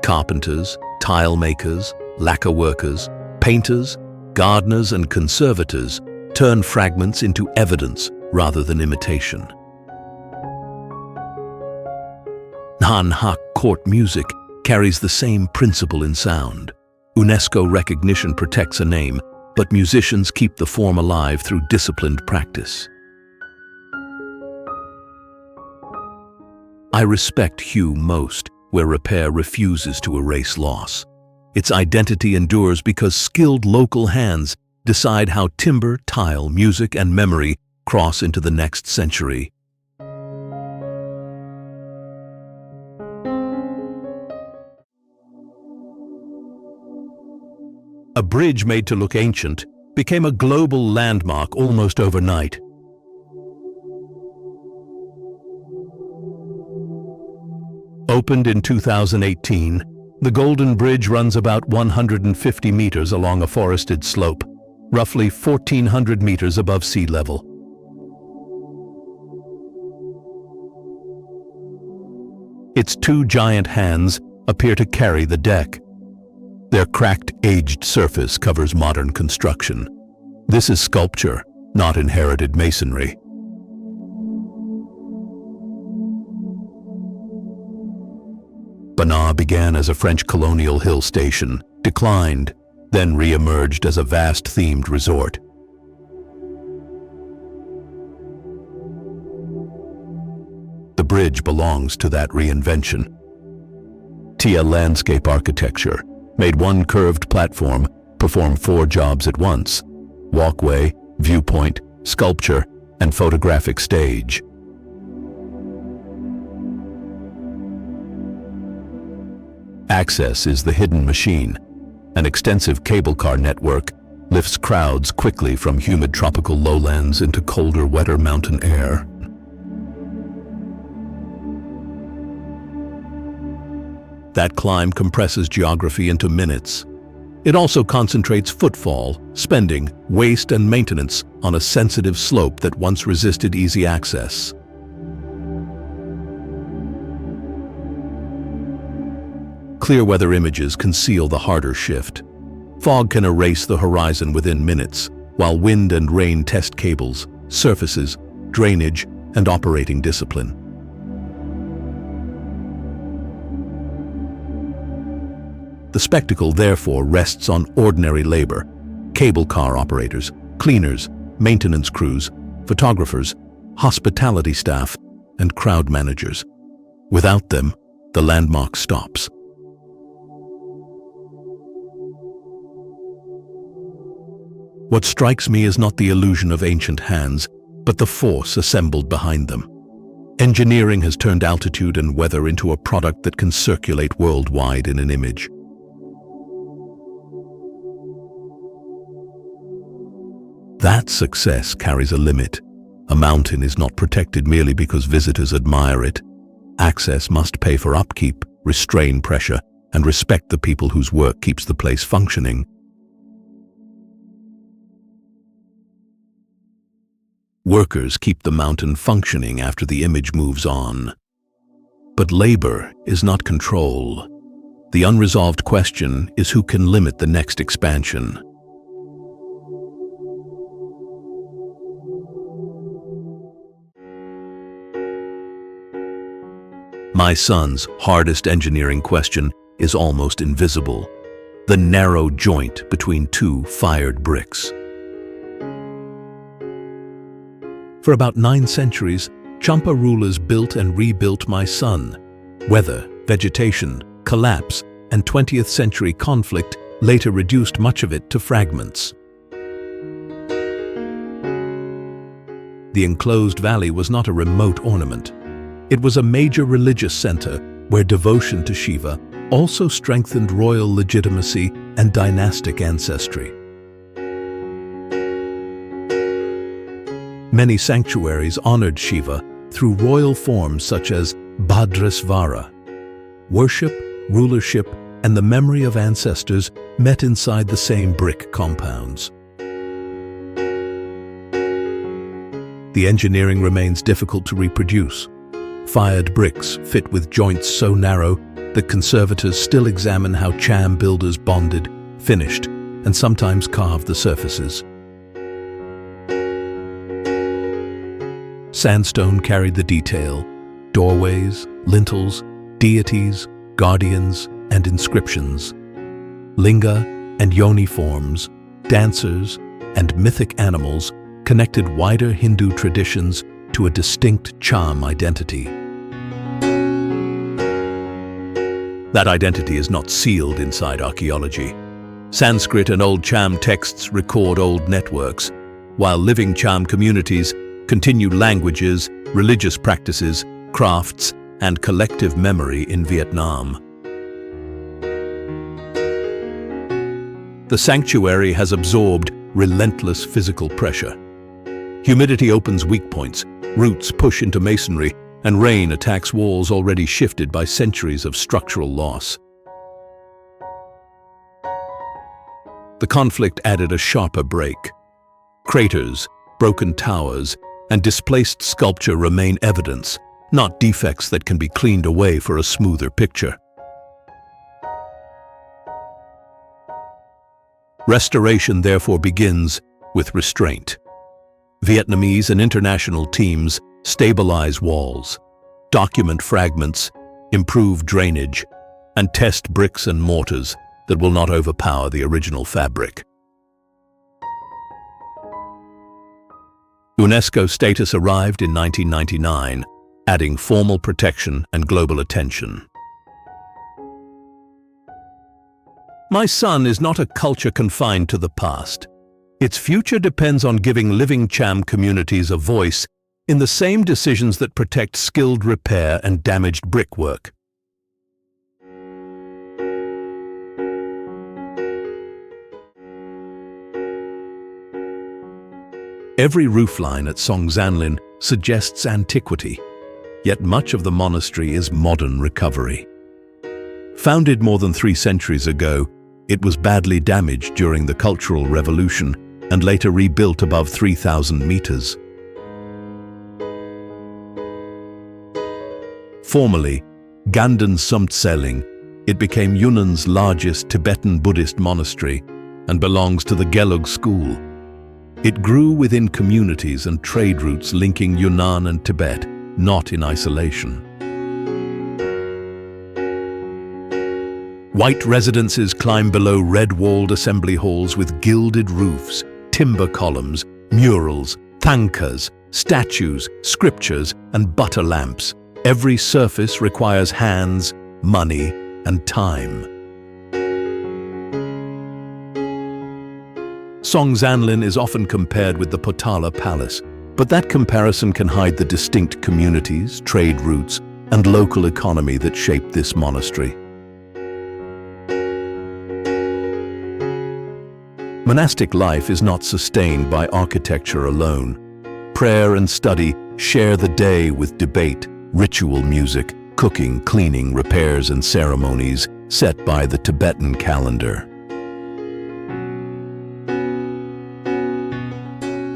Carpenters, tile makers, lacquer workers, painters, gardeners, and conservators turn fragments into evidence rather than imitation. Nan Hak court music carries the same principle in sound. UNESCO recognition protects a name, but musicians keep the form alive through disciplined practice. I respect Hue most, where repair refuses to erase loss. Its identity endures because skilled local hands decide how timber, tile, music, and memory cross into the next century. A bridge made to look ancient became a global landmark almost overnight. Opened in 2018, the Golden Bridge runs about 150 meters along a forested slope, roughly 1,400 meters above sea level. Its two giant hands appear to carry the deck. Their cracked, aged surface covers modern construction. This is sculpture, not inherited masonry. Banda began as a French colonial hill station, declined, then re-emerged as a vast themed resort. The bridge belongs to that reinvention. Tia landscape architecture made one curved platform perform 4 jobs at once: walkway, viewpoint, sculpture, and photographic stage. Access is the hidden machine, an extensive cable car network, lifts crowds quickly from humid tropical lowlands into colder, wetter mountain air. That climb compresses geography into minutes. It also concentrates footfall, spending, waste, and maintenance on a sensitive slope that once resisted easy access. Clear weather images conceal the harder shift. Fog can erase the horizon within minutes, while wind and rain test cables, surfaces, drainage, and operating discipline. The spectacle, therefore, rests on ordinary labor: cable car operators, cleaners, maintenance crews, photographers, hospitality staff, and crowd managers. Without them, the landmark stops. What strikes me is not the illusion of ancient hands, but the force assembled behind them. Engineering has turned altitude and weather into a product that can circulate worldwide in an image. That success carries a limit. A mountain is not protected merely because visitors admire it. Access must pay for upkeep, restrain pressure, and respect the people whose work keeps the place functioning. Workers keep the mountain functioning after the image moves on. But labor is not control. The unresolved question is who can limit the next expansion. My son's hardest engineering question is almost invisible: the narrow joint between two fired bricks. For about 9 centuries, Champa rulers built and rebuilt my son. Weather, vegetation, collapse, and 20th century conflict later reduced much of it to fragments. The enclosed valley was not a remote ornament. It was a major religious center where devotion to Shiva also strengthened royal legitimacy and dynastic ancestry. Many sanctuaries honored Shiva through royal forms such as Bhadresvara. Worship, rulership, and the memory of ancestors met inside the same brick compounds. The engineering remains difficult to reproduce. Fired bricks fit with joints so narrow that conservators still examine how Cham builders bonded, finished, and sometimes carved the surfaces. Sandstone carried the detail: doorways, lintels, deities, guardians, and inscriptions. Linga and yoni forms, dancers, and mythic animals connected wider Hindu traditions to a distinct Cham identity. That identity is not sealed inside archaeology. Sanskrit and Old Cham texts record old networks, while living Cham communities continue languages, religious practices, crafts, and collective memory in Vietnam. The sanctuary has absorbed relentless physical pressure. Humidity opens weak points, roots push into masonry, and rain attacks walls already shifted by centuries of structural loss. The conflict added a sharper break. Craters, broken towers, and displaced sculpture remain evidence, not defects that can be cleaned away for a smoother picture. Restoration therefore begins with restraint. Vietnamese and international teams stabilize walls, document fragments, improve drainage, and test bricks and mortars that will not overpower the original fabric. UNESCO status arrived in 1999, adding formal protection and global attention. My son is not a culture confined to the past. Its future depends on giving living Cham communities a voice in the same decisions that protect skilled repair and damaged brickwork. Every roofline at Songsanlin suggests antiquity, yet much of the monastery is modern recovery. Founded more than 3 centuries ago, it was badly damaged during the Cultural Revolution and later rebuilt above 3,000 meters. Formerly, Gandan Sumtseling, it became Yunnan's largest Tibetan Buddhist monastery and belongs to the Gelug school. It grew within communities and trade routes linking Yunnan and Tibet, not in isolation. White residences climb below red-walled assembly halls with gilded roofs, timber columns, murals, thangkas, statues, scriptures, and butter lamps. Every surface requires hands, money, and time. Songsanlin is often compared with the Potala Palace, but that comparison can hide the distinct communities, trade routes, and local economy that shaped this monastery. Monastic life is not sustained by architecture alone. Prayer and study share the day with debate, ritual music, cooking, cleaning, repairs, and ceremonies set by the Tibetan calendar.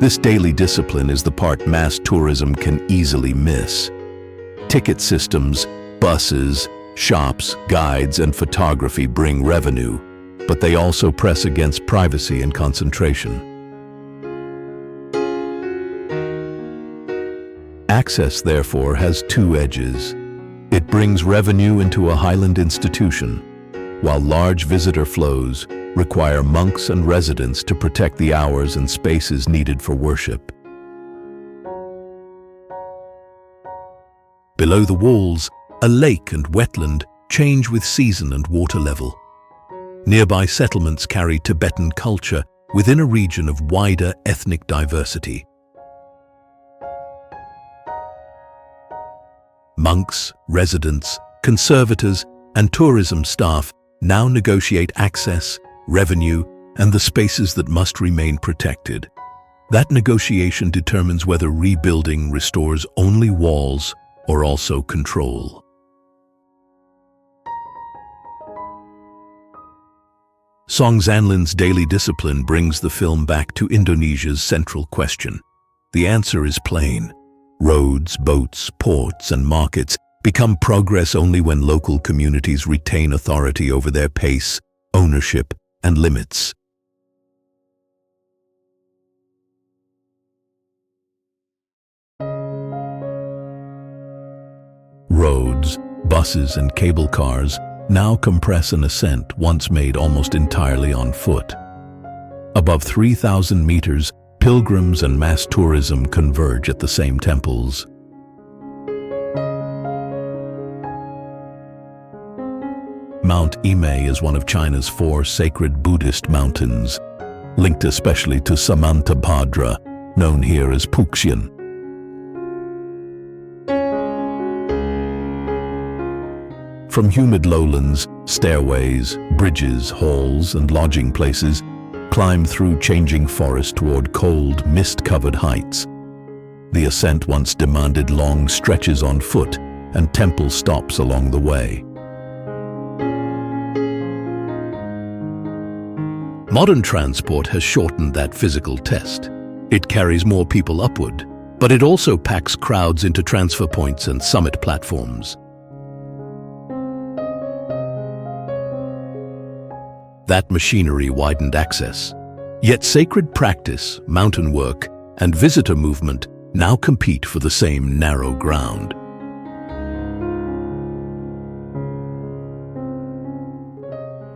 This daily discipline is the part mass tourism can easily miss. Ticket systems, buses, shops, guides, and photography bring revenue, but they also press against privacy and concentration. Access, therefore, has 2 edges. It brings revenue into a highland institution, while large visitor flows require monks and residents to protect the hours and spaces needed for worship. Below the walls, a lake and wetland change with season and water level. Nearby settlements carry Tibetan culture within a region of wider ethnic diversity. Monks, residents, conservators, and tourism staff now negotiate access, revenue, and the spaces that must remain protected. That negotiation determines whether rebuilding restores only walls or also control. Songsanlin's daily discipline brings the film back to Indonesia's central question. The answer is plain. Roads, boats, ports, and markets become progress only when local communities retain authority over their pace, ownership, and limits. Roads, buses, and cable cars now compress an ascent once made almost entirely on foot. Above 3,000 meters, pilgrims and mass tourism converge at the same temples. Mount Imei is one of China's 4 sacred Buddhist mountains, linked especially to Samantabhadra, known here as Puxian. From humid lowlands, stairways, bridges, halls, and lodging places climb through changing forest toward cold, mist-covered heights. The ascent once demanded long stretches on foot and temple stops along the way. Modern transport has shortened that physical test. It carries more people upward, but it also packs crowds into transfer points and summit platforms. That machinery widened access. Yet sacred practice, mountain work, and visitor movement now compete for the same narrow ground.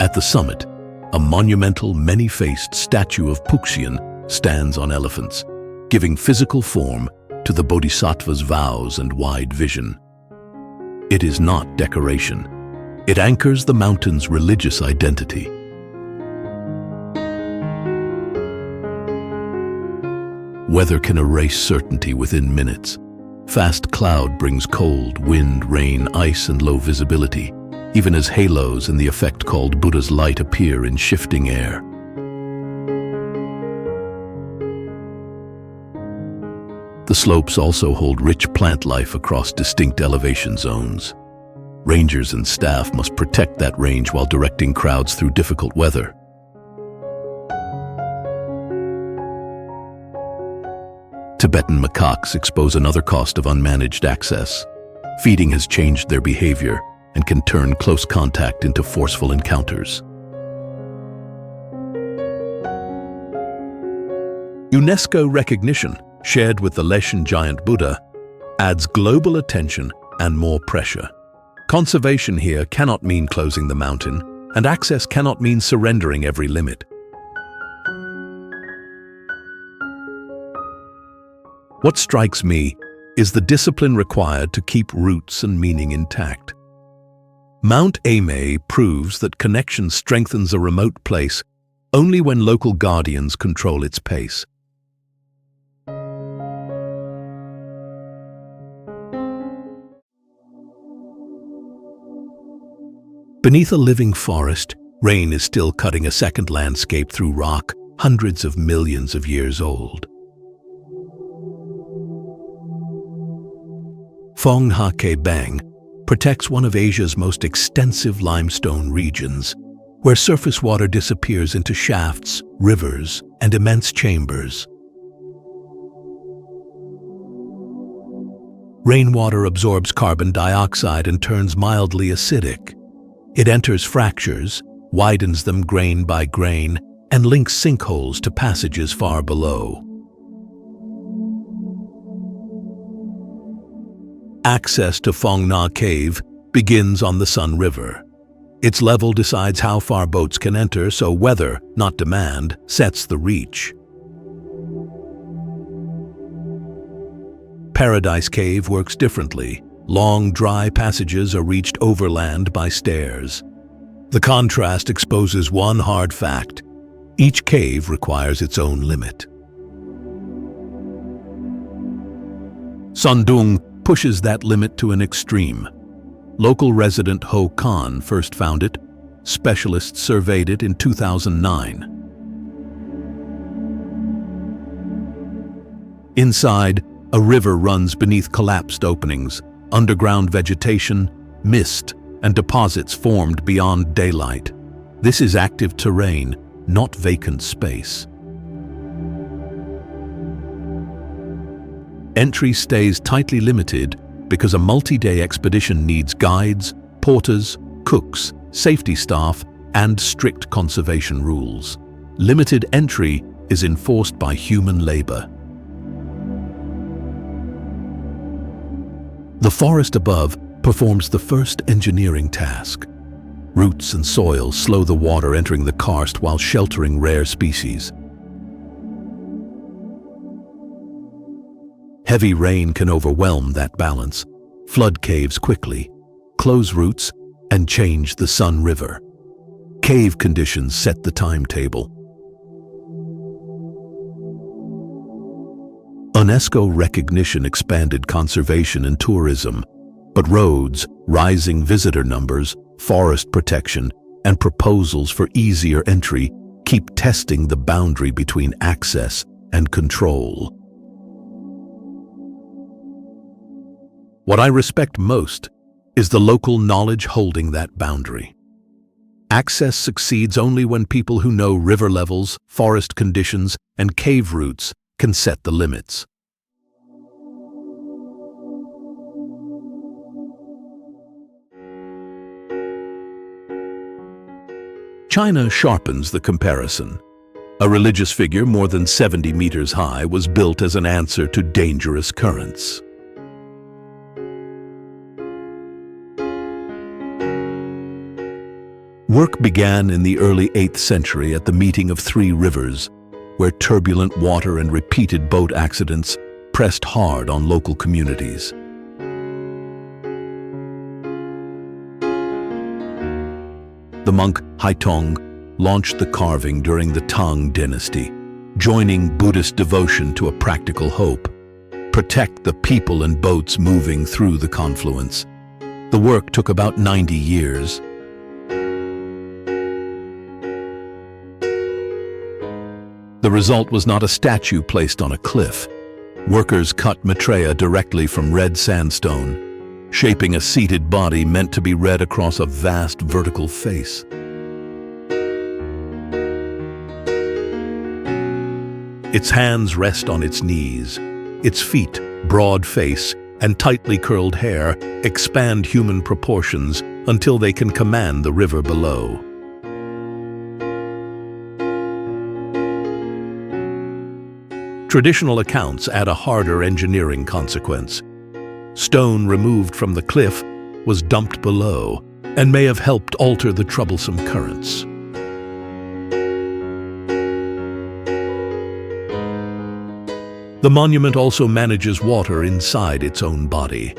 At the summit, a monumental, many-faced statue of Puxian stands on elephants, giving physical form to the Bodhisattva's vows and wide vision. It is not decoration. It anchors the mountain's religious identity. Weather can erase certainty within minutes. Fast cloud brings cold, wind, rain, ice, and low visibility, even as halos and the effect called Buddha's light appear in shifting air. The slopes also hold rich plant life across distinct elevation zones. Rangers and staff must protect that range while directing crowds through difficult weather. Tibetan macaques expose another cost of unmanaged access. Feeding has changed their behavior and can turn close contact into forceful encounters. UNESCO recognition, shared with the Leshan giant Buddha, adds global attention and more pressure. Conservation here cannot mean closing the mountain, and access cannot mean surrendering every limit. What strikes me is the discipline required to keep roots and meaning intact. Mount Ame proves that connection strengthens a remote place only when local guardians control its pace. Beneath a living forest, rain is still cutting a second landscape through rock, hundreds of millions of years old. Phong Ha-Ke Bang protects one of Asia's most extensive limestone regions, where surface water disappears into shafts, rivers, and immense chambers. Rainwater absorbs carbon dioxide and turns mildly acidic. It enters fractures, widens them grain by grain, and links sinkholes to passages far below. Access to Phong Na Cave begins on the Sun River. Its level decides how far boats can enter, so weather, not demand, sets the reach. Paradise Cave works differently. Long, dry passages are reached overland by stairs. The contrast exposes one hard fact: each cave requires its own limit. Sandung pushes that limit to an extreme. Local resident Ho Khan first found it. Specialists surveyed it in 2009. Inside, a river runs beneath collapsed openings. Underground vegetation, mist, and deposits formed beyond daylight. This is active terrain, not vacant space. Entry stays tightly limited because a multi-day expedition needs guides, porters, cooks, safety staff, and strict conservation rules. Limited entry is enforced by human labor. The forest above performs the first engineering task. Roots and soil slow the water entering the karst while sheltering rare species. Heavy rain can overwhelm that balance, flood caves quickly, close roots, and change the Sun River. Cave conditions set the timetable. UNESCO recognition expanded conservation and tourism, but roads, rising visitor numbers, forest protection, and proposals for easier entry keep testing the boundary between access and control. What I respect most is the local knowledge holding that boundary. Access succeeds only when people who know river levels, forest conditions, and cave routes can set the limits. China sharpens the comparison. A religious figure more than 70 meters high was built as an answer to dangerous currents. Work began in the early 8th century at the meeting of three rivers, where turbulent water and repeated boat accidents pressed hard on local communities. The monk Haitong launched the carving during the Tang dynasty, joining Buddhist devotion to a practical hope: protect the people and boats moving through the confluence. The work took about 90 years. The result was not a statue placed on a cliff, Workers cut maitreya directly from red sandstone, shaping a seated body meant to be read across a vast vertical face. Its hands rest on its knees. Its feet, broad face, and tightly curled hair expand human proportions until they can command the river below. Traditional accounts add a harder engineering consequence. Stone removed from the cliff was dumped below and may have helped alter the troublesome currents. The monument also manages water inside its own body.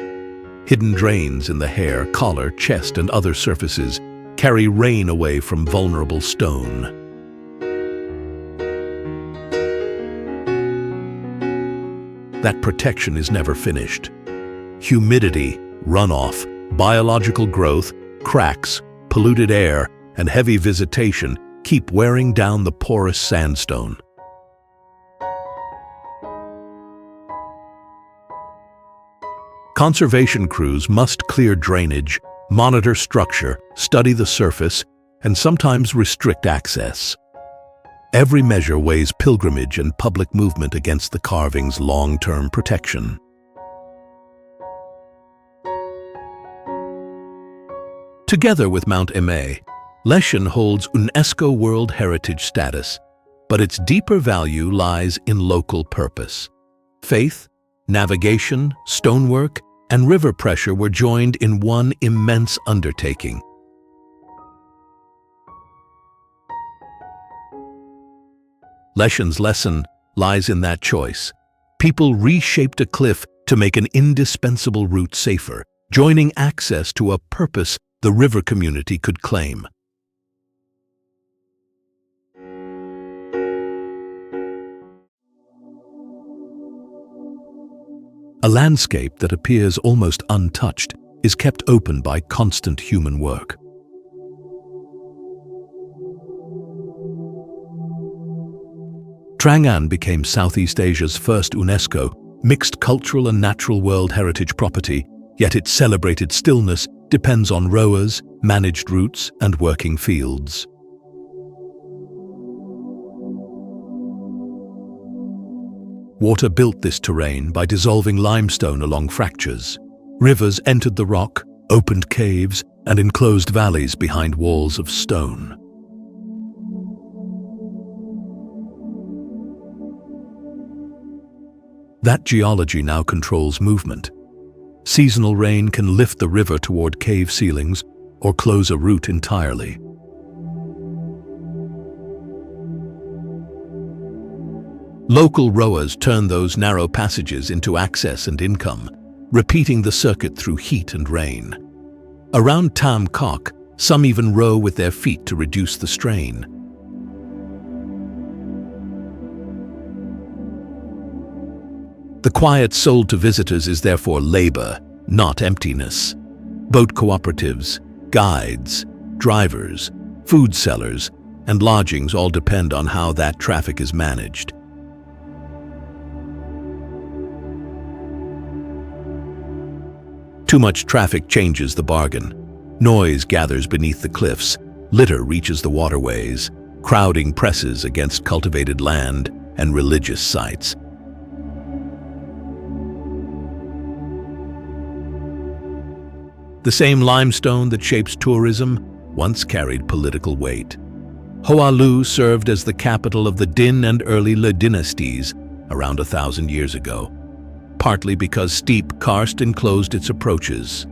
Hidden drains in the hair, collar, chest, and other surfaces carry rain away from vulnerable stone. That protection is never finished. Humidity, runoff, biological growth, cracks, polluted air, and heavy visitation keep wearing down the porous sandstone. Conservation crews must clear drainage, monitor structure, study the surface, and sometimes restrict access. Every measure weighs pilgrimage and public movement against the carving's long-term protection. Together with Mount Emei, Leshan holds UNESCO World Heritage status, but its deeper value lies in local purpose. Faith, navigation, stonework, and river pressure were joined in one immense undertaking. Leshan's lesson lies in that choice. People reshaped a cliff to make an indispensable route safer, joining access to a purpose the river community could claim. A landscape that appears almost untouched is kept open by constant human work. Trangan became Southeast Asia's first UNESCO mixed cultural and natural World Heritage property, yet its celebrated stillness depends on rowers, managed routes, and working fields. Water built this terrain by dissolving limestone along fractures. Rivers entered the rock, opened caves, and enclosed valleys behind walls of stone. That geology now controls movement. Seasonal rain can lift the river toward cave ceilings or close a route entirely. Local rowers turn those narrow passages into access and income, repeating the circuit through heat and rain. Around Tam Kok, some even row with their feet to reduce the strain. The quiet sold to visitors is therefore labor, not emptiness. Boat cooperatives, guides, drivers, food sellers, and lodgings all depend on how that traffic is managed. Too much traffic changes the bargain. Noise gathers beneath the cliffs, litter reaches the waterways, crowding presses against cultivated land and religious sites. The same limestone that shapes tourism once carried political weight. Hoa Lu served as the capital of the Din and early Le dynasties around 1,000 years ago, partly because steep karst enclosed its approaches.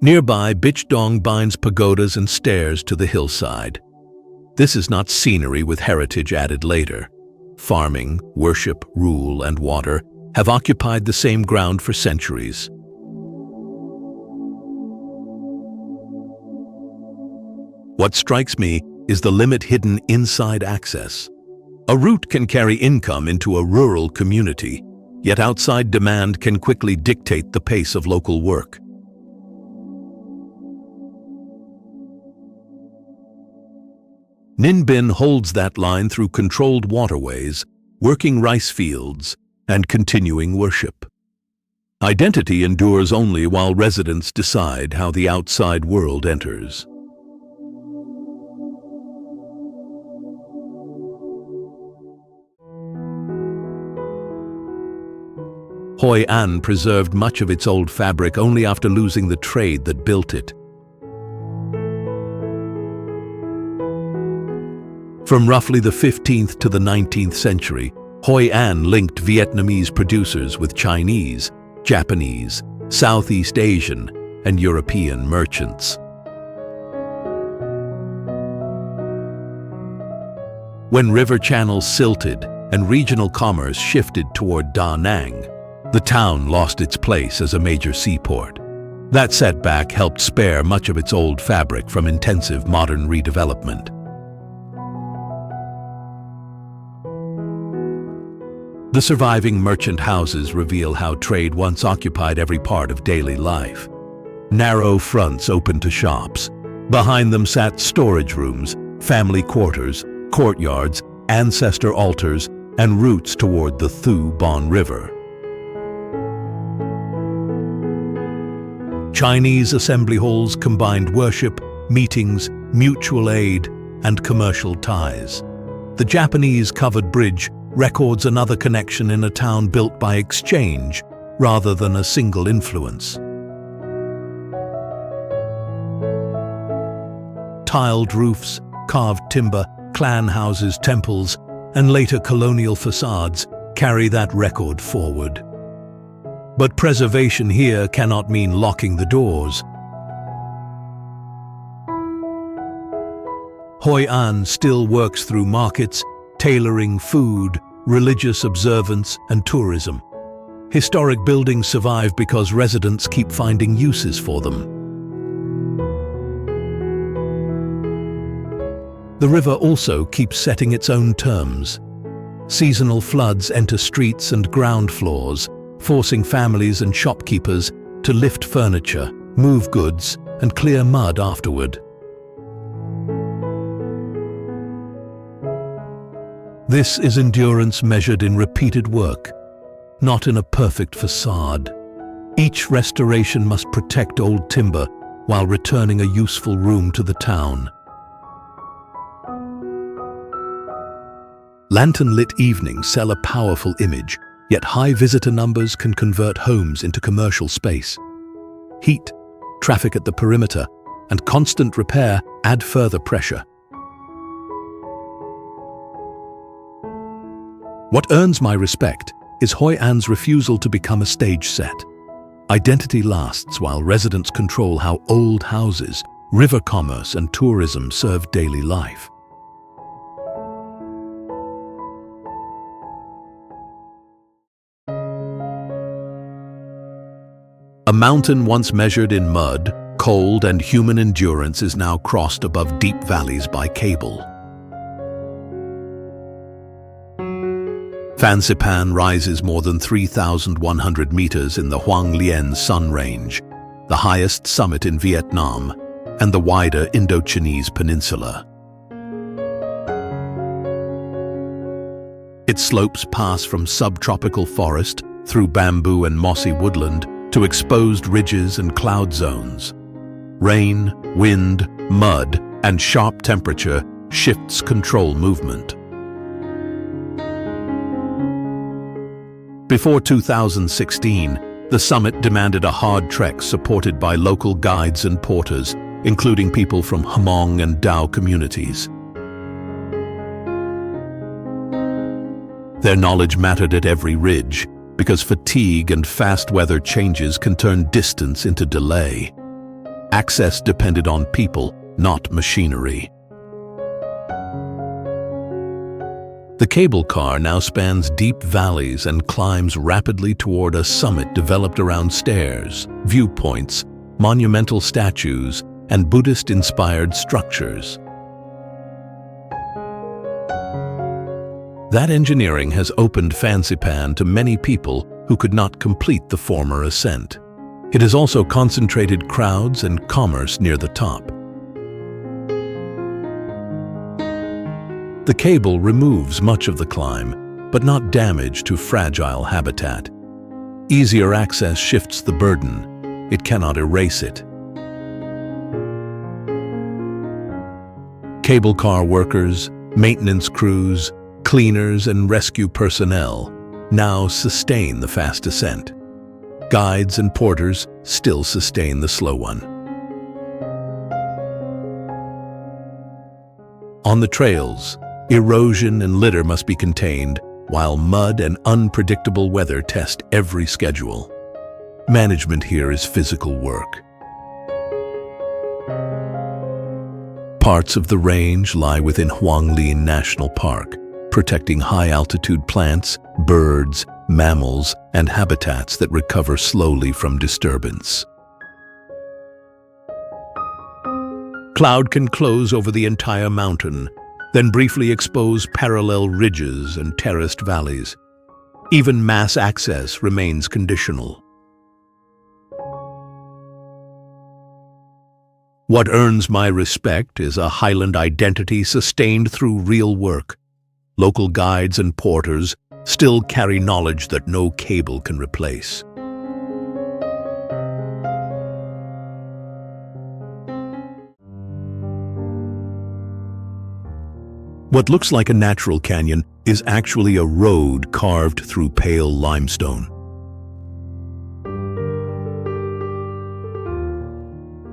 Nearby, Bichdong binds pagodas and stairs to the hillside. This is not scenery with heritage added later. Farming, worship, rule, and water have occupied the same ground for centuries. What strikes me is the limit hidden inside access. A route can carry income into a rural community, yet outside demand can quickly dictate the pace of local work. Ninbin holds that line through controlled waterways, working rice fields, and continuing worship. Identity endures only while residents decide how the outside world enters. Hoi An preserved much of its old fabric only after losing the trade that built it. From roughly the 15th to the 19th century, Hoi An linked Vietnamese producers with Chinese, Japanese, Southeast Asian, and European merchants. When river channels silted and regional commerce shifted toward Da Nang, the town lost its place as a major seaport. That setback helped spare much of its old fabric from intensive modern redevelopment. The surviving merchant houses reveal how trade once occupied every part of daily life. Narrow fronts open to shops. Behind them sat storage rooms, family quarters, courtyards, ancestor altars, and routes toward the Thu Bon River. Chinese assembly halls combined worship, meetings, mutual aid, and commercial ties. The Japanese covered bridge records another connection in a town built by exchange rather than a single influence. Tiled roofs, carved timber, clan houses, temples, and later colonial facades carry that record forward. But preservation here cannot mean locking the doors. Hoi An still works through markets, tailoring food, religious observance, and tourism. Historic buildings survive because residents keep finding uses for them. The river also keeps setting its own terms. Seasonal floods enter streets and ground floors, forcing families and shopkeepers to lift furniture, move goods, and clear mud afterward. This is endurance measured in repeated work, not in a perfect facade. Each restoration must protect old timber while returning a useful room to the town. Lantern-lit evenings sell a powerful image, yet high visitor numbers can convert homes into commercial space. Heat, traffic at the perimeter, and constant repair add further pressure. What earns my respect is Hoi An's refusal to become a stage set. Identity lasts while residents control how old houses, river commerce, and tourism serve daily life. A mountain once measured in mud, cold, and human endurance is now crossed above deep valleys by cable. Fansipan rises more than 3,100 meters in the Hoang Lien Sun Range, the highest summit in Vietnam, and the wider Indo-Chinese peninsula. Its slopes pass from subtropical forest through bamboo and mossy woodland to exposed ridges and cloud zones. Rain, wind, mud, and sharp temperature shifts control movement. Before 2016, the summit demanded a hard trek supported by local guides and porters, including people from Hmong and Dao communities. Their knowledge mattered at every ridge, because fatigue and fast weather changes can turn distance into delay. Access depended on people, not machinery. The cable car now spans deep valleys and climbs rapidly toward a summit developed around stairs, viewpoints, monumental statues, and Buddhist-inspired structures. That engineering has opened Fansipan to many people who could not complete the former ascent. It has also concentrated crowds and commerce near the top. The cable removes much of the climb, but not damage to fragile habitat. Easier access shifts the burden. It cannot erase it. Cable car workers, maintenance crews, cleaners, and rescue personnel now sustain the fast ascent. Guides and porters still sustain the slow one. On the trails, erosion and litter must be contained, while mud and unpredictable weather test every schedule. Management here is physical work. Parts of the range lie within Huanglin National Park, protecting high-altitude plants, birds, mammals, and habitats that recover slowly from disturbance. Cloud can close over the entire mountain, then briefly expose parallel ridges and terraced valleys. Even mass access remains conditional. What earns my respect is a highland identity sustained through real work. Local guides and porters still carry knowledge that no cable can replace. What looks like a natural canyon is actually a road carved through pale limestone.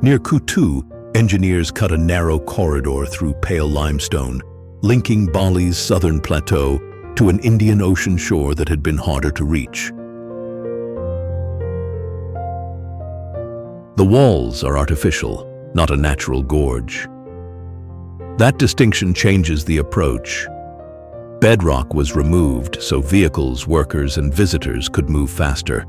Near Kutu, engineers cut a narrow corridor through pale limestone, linking Bali's southern plateau to an Indian Ocean shore that had been harder to reach. The walls are artificial, not a natural gorge. That distinction changes the approach. Bedrock was removed so vehicles, workers, and visitors could move faster.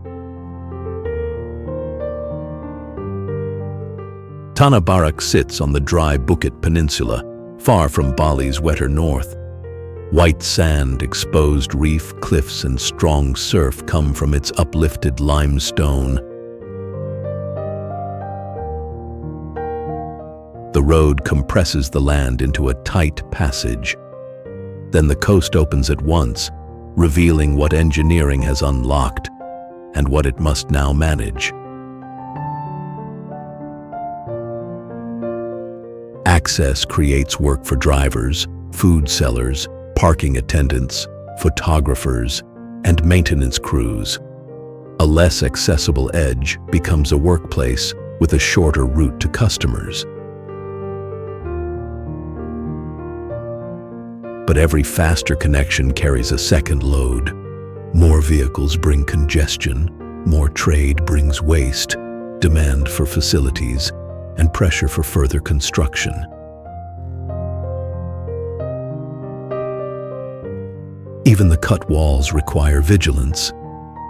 Tanah Barak sits on the dry Bukit Peninsula, far from Bali's wetter north. White sand, exposed reef, cliffs, and strong surf come from its uplifted limestone. The road compresses the land into a tight passage. Then the coast opens at once, revealing what engineering has unlocked and what it must now manage. Access creates work for drivers, food sellers, parking attendants, photographers, and maintenance crews. A less accessible edge becomes a workplace with a shorter route to customers. But every faster connection carries a second load. More vehicles bring congestion, more trade brings waste, demand for facilities, and pressure for further construction. Even the cut walls require vigilance.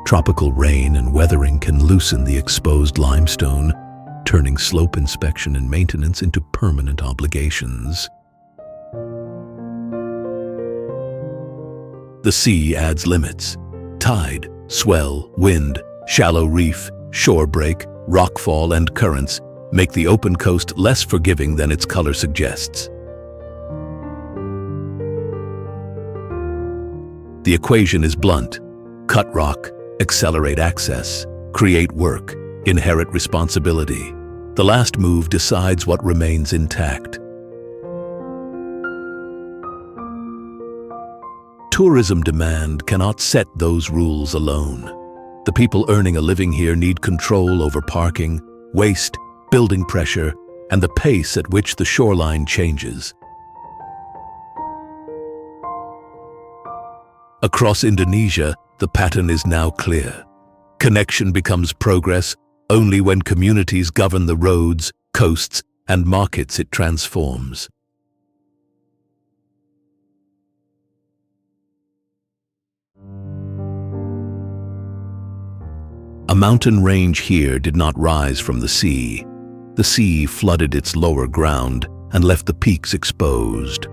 Tropical rain and weathering can loosen the exposed limestone, turning slope inspection and maintenance into permanent obligations. The sea adds limits. Tide, swell, wind, shallow reef, shore break, rockfall, and currents make the open coast less forgiving than its color suggests. The equation is blunt. Cut rock, accelerate access, create work, inherit responsibility. The last move decides what remains intact. Tourism demand cannot set those rules alone. The people earning a living here need control over parking, waste, building pressure, and the pace at which the shoreline changes. Across Indonesia, the pattern is now clear. Connection becomes progress only when communities govern the roads, coasts, and markets it transforms. A mountain range here did not rise from the sea. The sea flooded its lower ground and left the peaks exposed.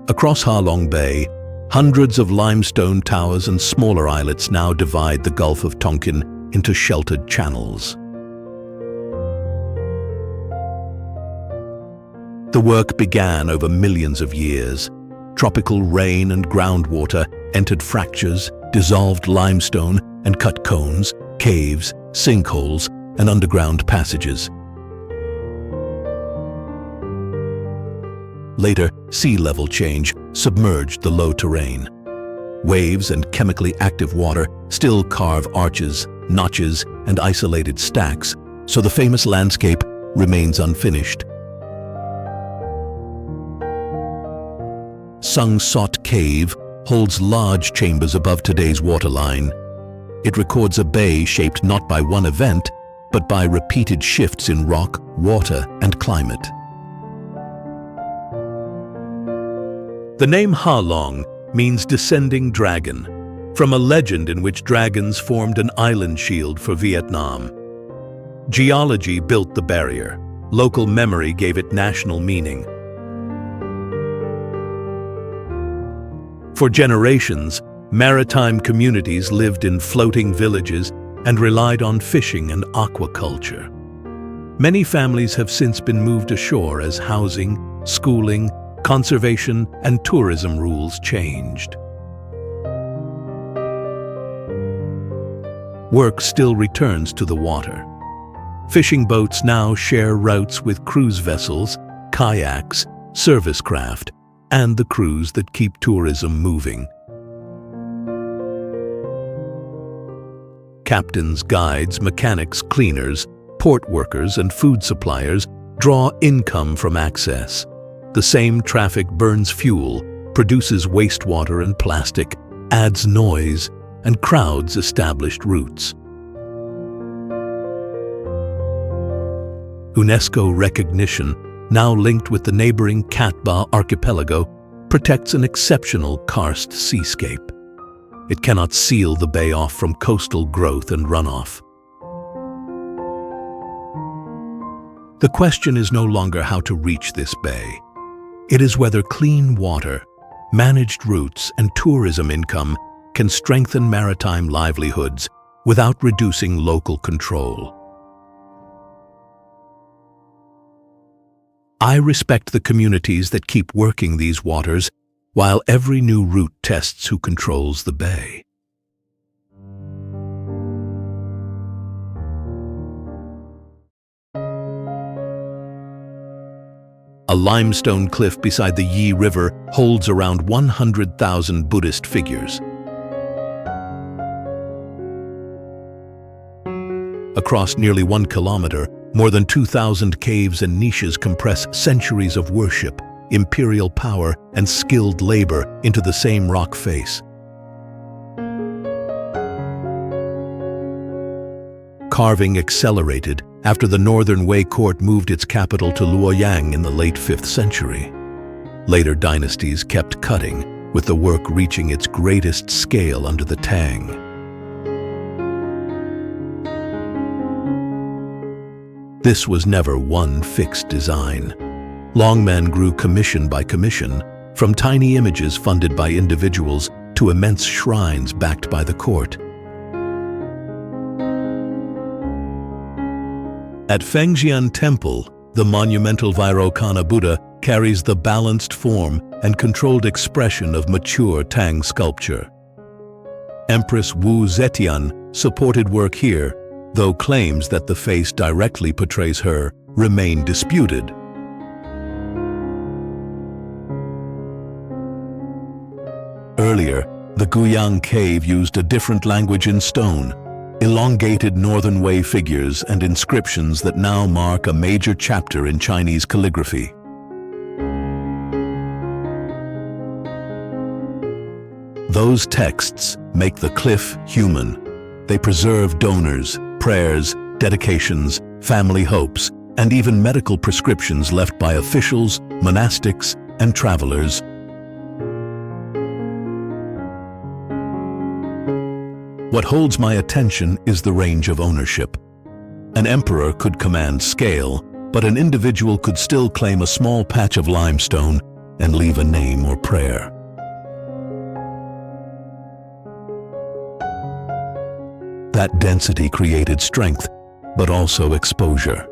Across Ha Long Bay, hundreds of limestone towers and smaller islets now divide the Gulf of Tonkin into sheltered channels. The work began over millions of years. Tropical rain and groundwater entered fractures, dissolved limestone, and cut cones, caves, sinkholes, and underground passages. Later, sea level change submerged the low terrain. Waves and chemically active water still carve arches, notches, and isolated stacks, so the famous landscape remains unfinished. Sung Sot Cave holds large chambers above today's waterline. It records a bay shaped not by one event, but by repeated shifts in rock, water, and climate. The name Ha Long means descending dragon, from a legend in which dragons formed an island shield for Vietnam. Geology built the barrier. Local memory gave it national meaning. For generations, maritime communities lived in floating villages and relied on fishing and aquaculture. Many families have since been moved ashore as housing, schooling, conservation, and tourism rules changed. Work still returns to the water. Fishing boats now share routes with cruise vessels, kayaks, service craft, and the crews that keep tourism moving. Captains, guides, mechanics, cleaners, port workers, and food suppliers draw income from access. The same traffic burns fuel, produces wastewater and plastic, adds noise, and crowds established routes. UNESCO recognition, now linked with the neighboring Katba archipelago, protects an exceptional karst seascape. It cannot seal the bay off from coastal growth and runoff. The question is no longer how to reach this bay. It is whether clean water, managed routes, and tourism income can strengthen maritime livelihoods without reducing local control. I respect the communities that keep working these waters, while every new route tests who controls the bay. A limestone cliff beside the Wae River holds around 100,000 Buddhist figures. Across nearly 1 kilometer, more than 2,000 caves and niches compress centuries of worship, imperial power, and skilled labor into the same rock face. Carving accelerated after the Northern Wae court moved its capital to Luoyang in the late 5th century. Later dynasties kept cutting, with the work reaching its greatest scale under the Tang. This was never one fixed design. Longmen grew commission by commission, from tiny images funded by individuals to immense shrines backed by the court. At Fengjian Temple, the monumental Vairocana Buddha carries the balanced form and controlled expression of mature Tang sculpture. Empress Wu Zetian supported work here, though claims that the face directly portrays her remain disputed. Earlier, the Guyang cave used a different language in stone, elongated Northern Wae figures and inscriptions that now mark a major chapter in Chinese calligraphy. Those texts make the cliff human. They preserve donors, prayers, dedications, family hopes, and even medical prescriptions left by officials, monastics, and travelers. What holds my attention is the range of ownership. An emperor could command scale, but an individual could still claim a small patch of limestone and leave a name or prayer. That density created strength, but also exposure.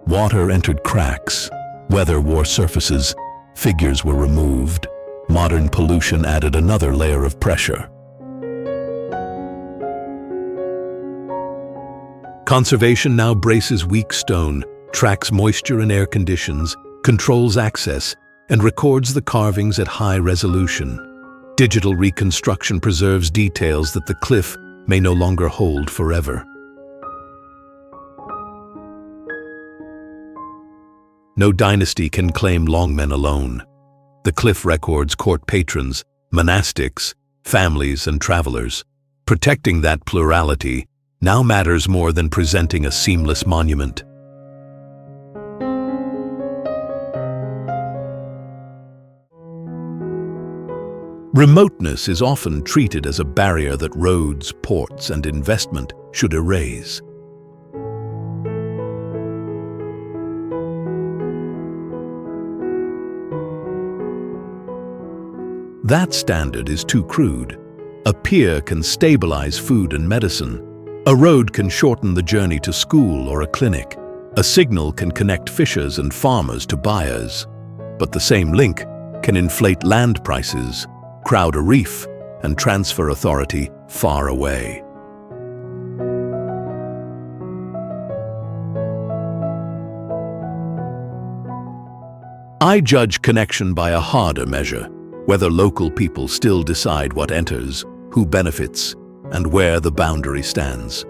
Water entered cracks, Weather wore surfaces, figures were removed, modern pollution added another layer of pressure. Conservation now braces weak stone, tracks moisture and air conditions, controls access, and records the carvings at high resolution. Digital reconstruction preserves details that the cliff may no longer hold forever. No dynasty can claim longmen alone. The cliff records court patrons, monastics, families, and travelers. Protecting that plurality now matters more than presenting a seamless monument. Remoteness is often treated as a barrier that roads, ports, and investment should erase. That standard is too crude. A pier can stabilize food and medicine. A road can shorten the journey to school or a clinic. A signal can connect fishers and farmers to buyers. But the same link can inflate land prices, crowd a reef, and transfer authority far away. I judge connection by a harder measure, whether local people still decide what enters, who benefits, and where the boundary stands.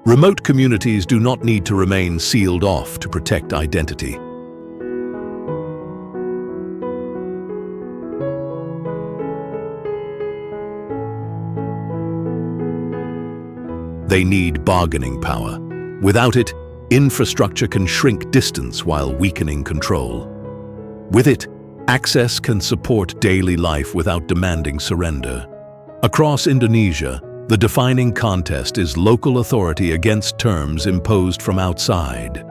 Remote communities do not need to remain sealed off to protect identity. They need bargaining power. Without it, infrastructure can shrink distance while weakening control. With it, access can support daily life without demanding surrender. Across Indonesia, the defining contest is local authority against terms imposed from outside.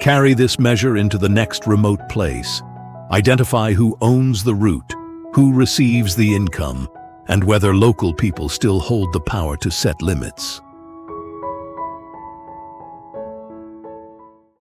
Carry this measure into the next remote place. Identify who owns the route, who receives the income, and whether local people still hold the power to set limits.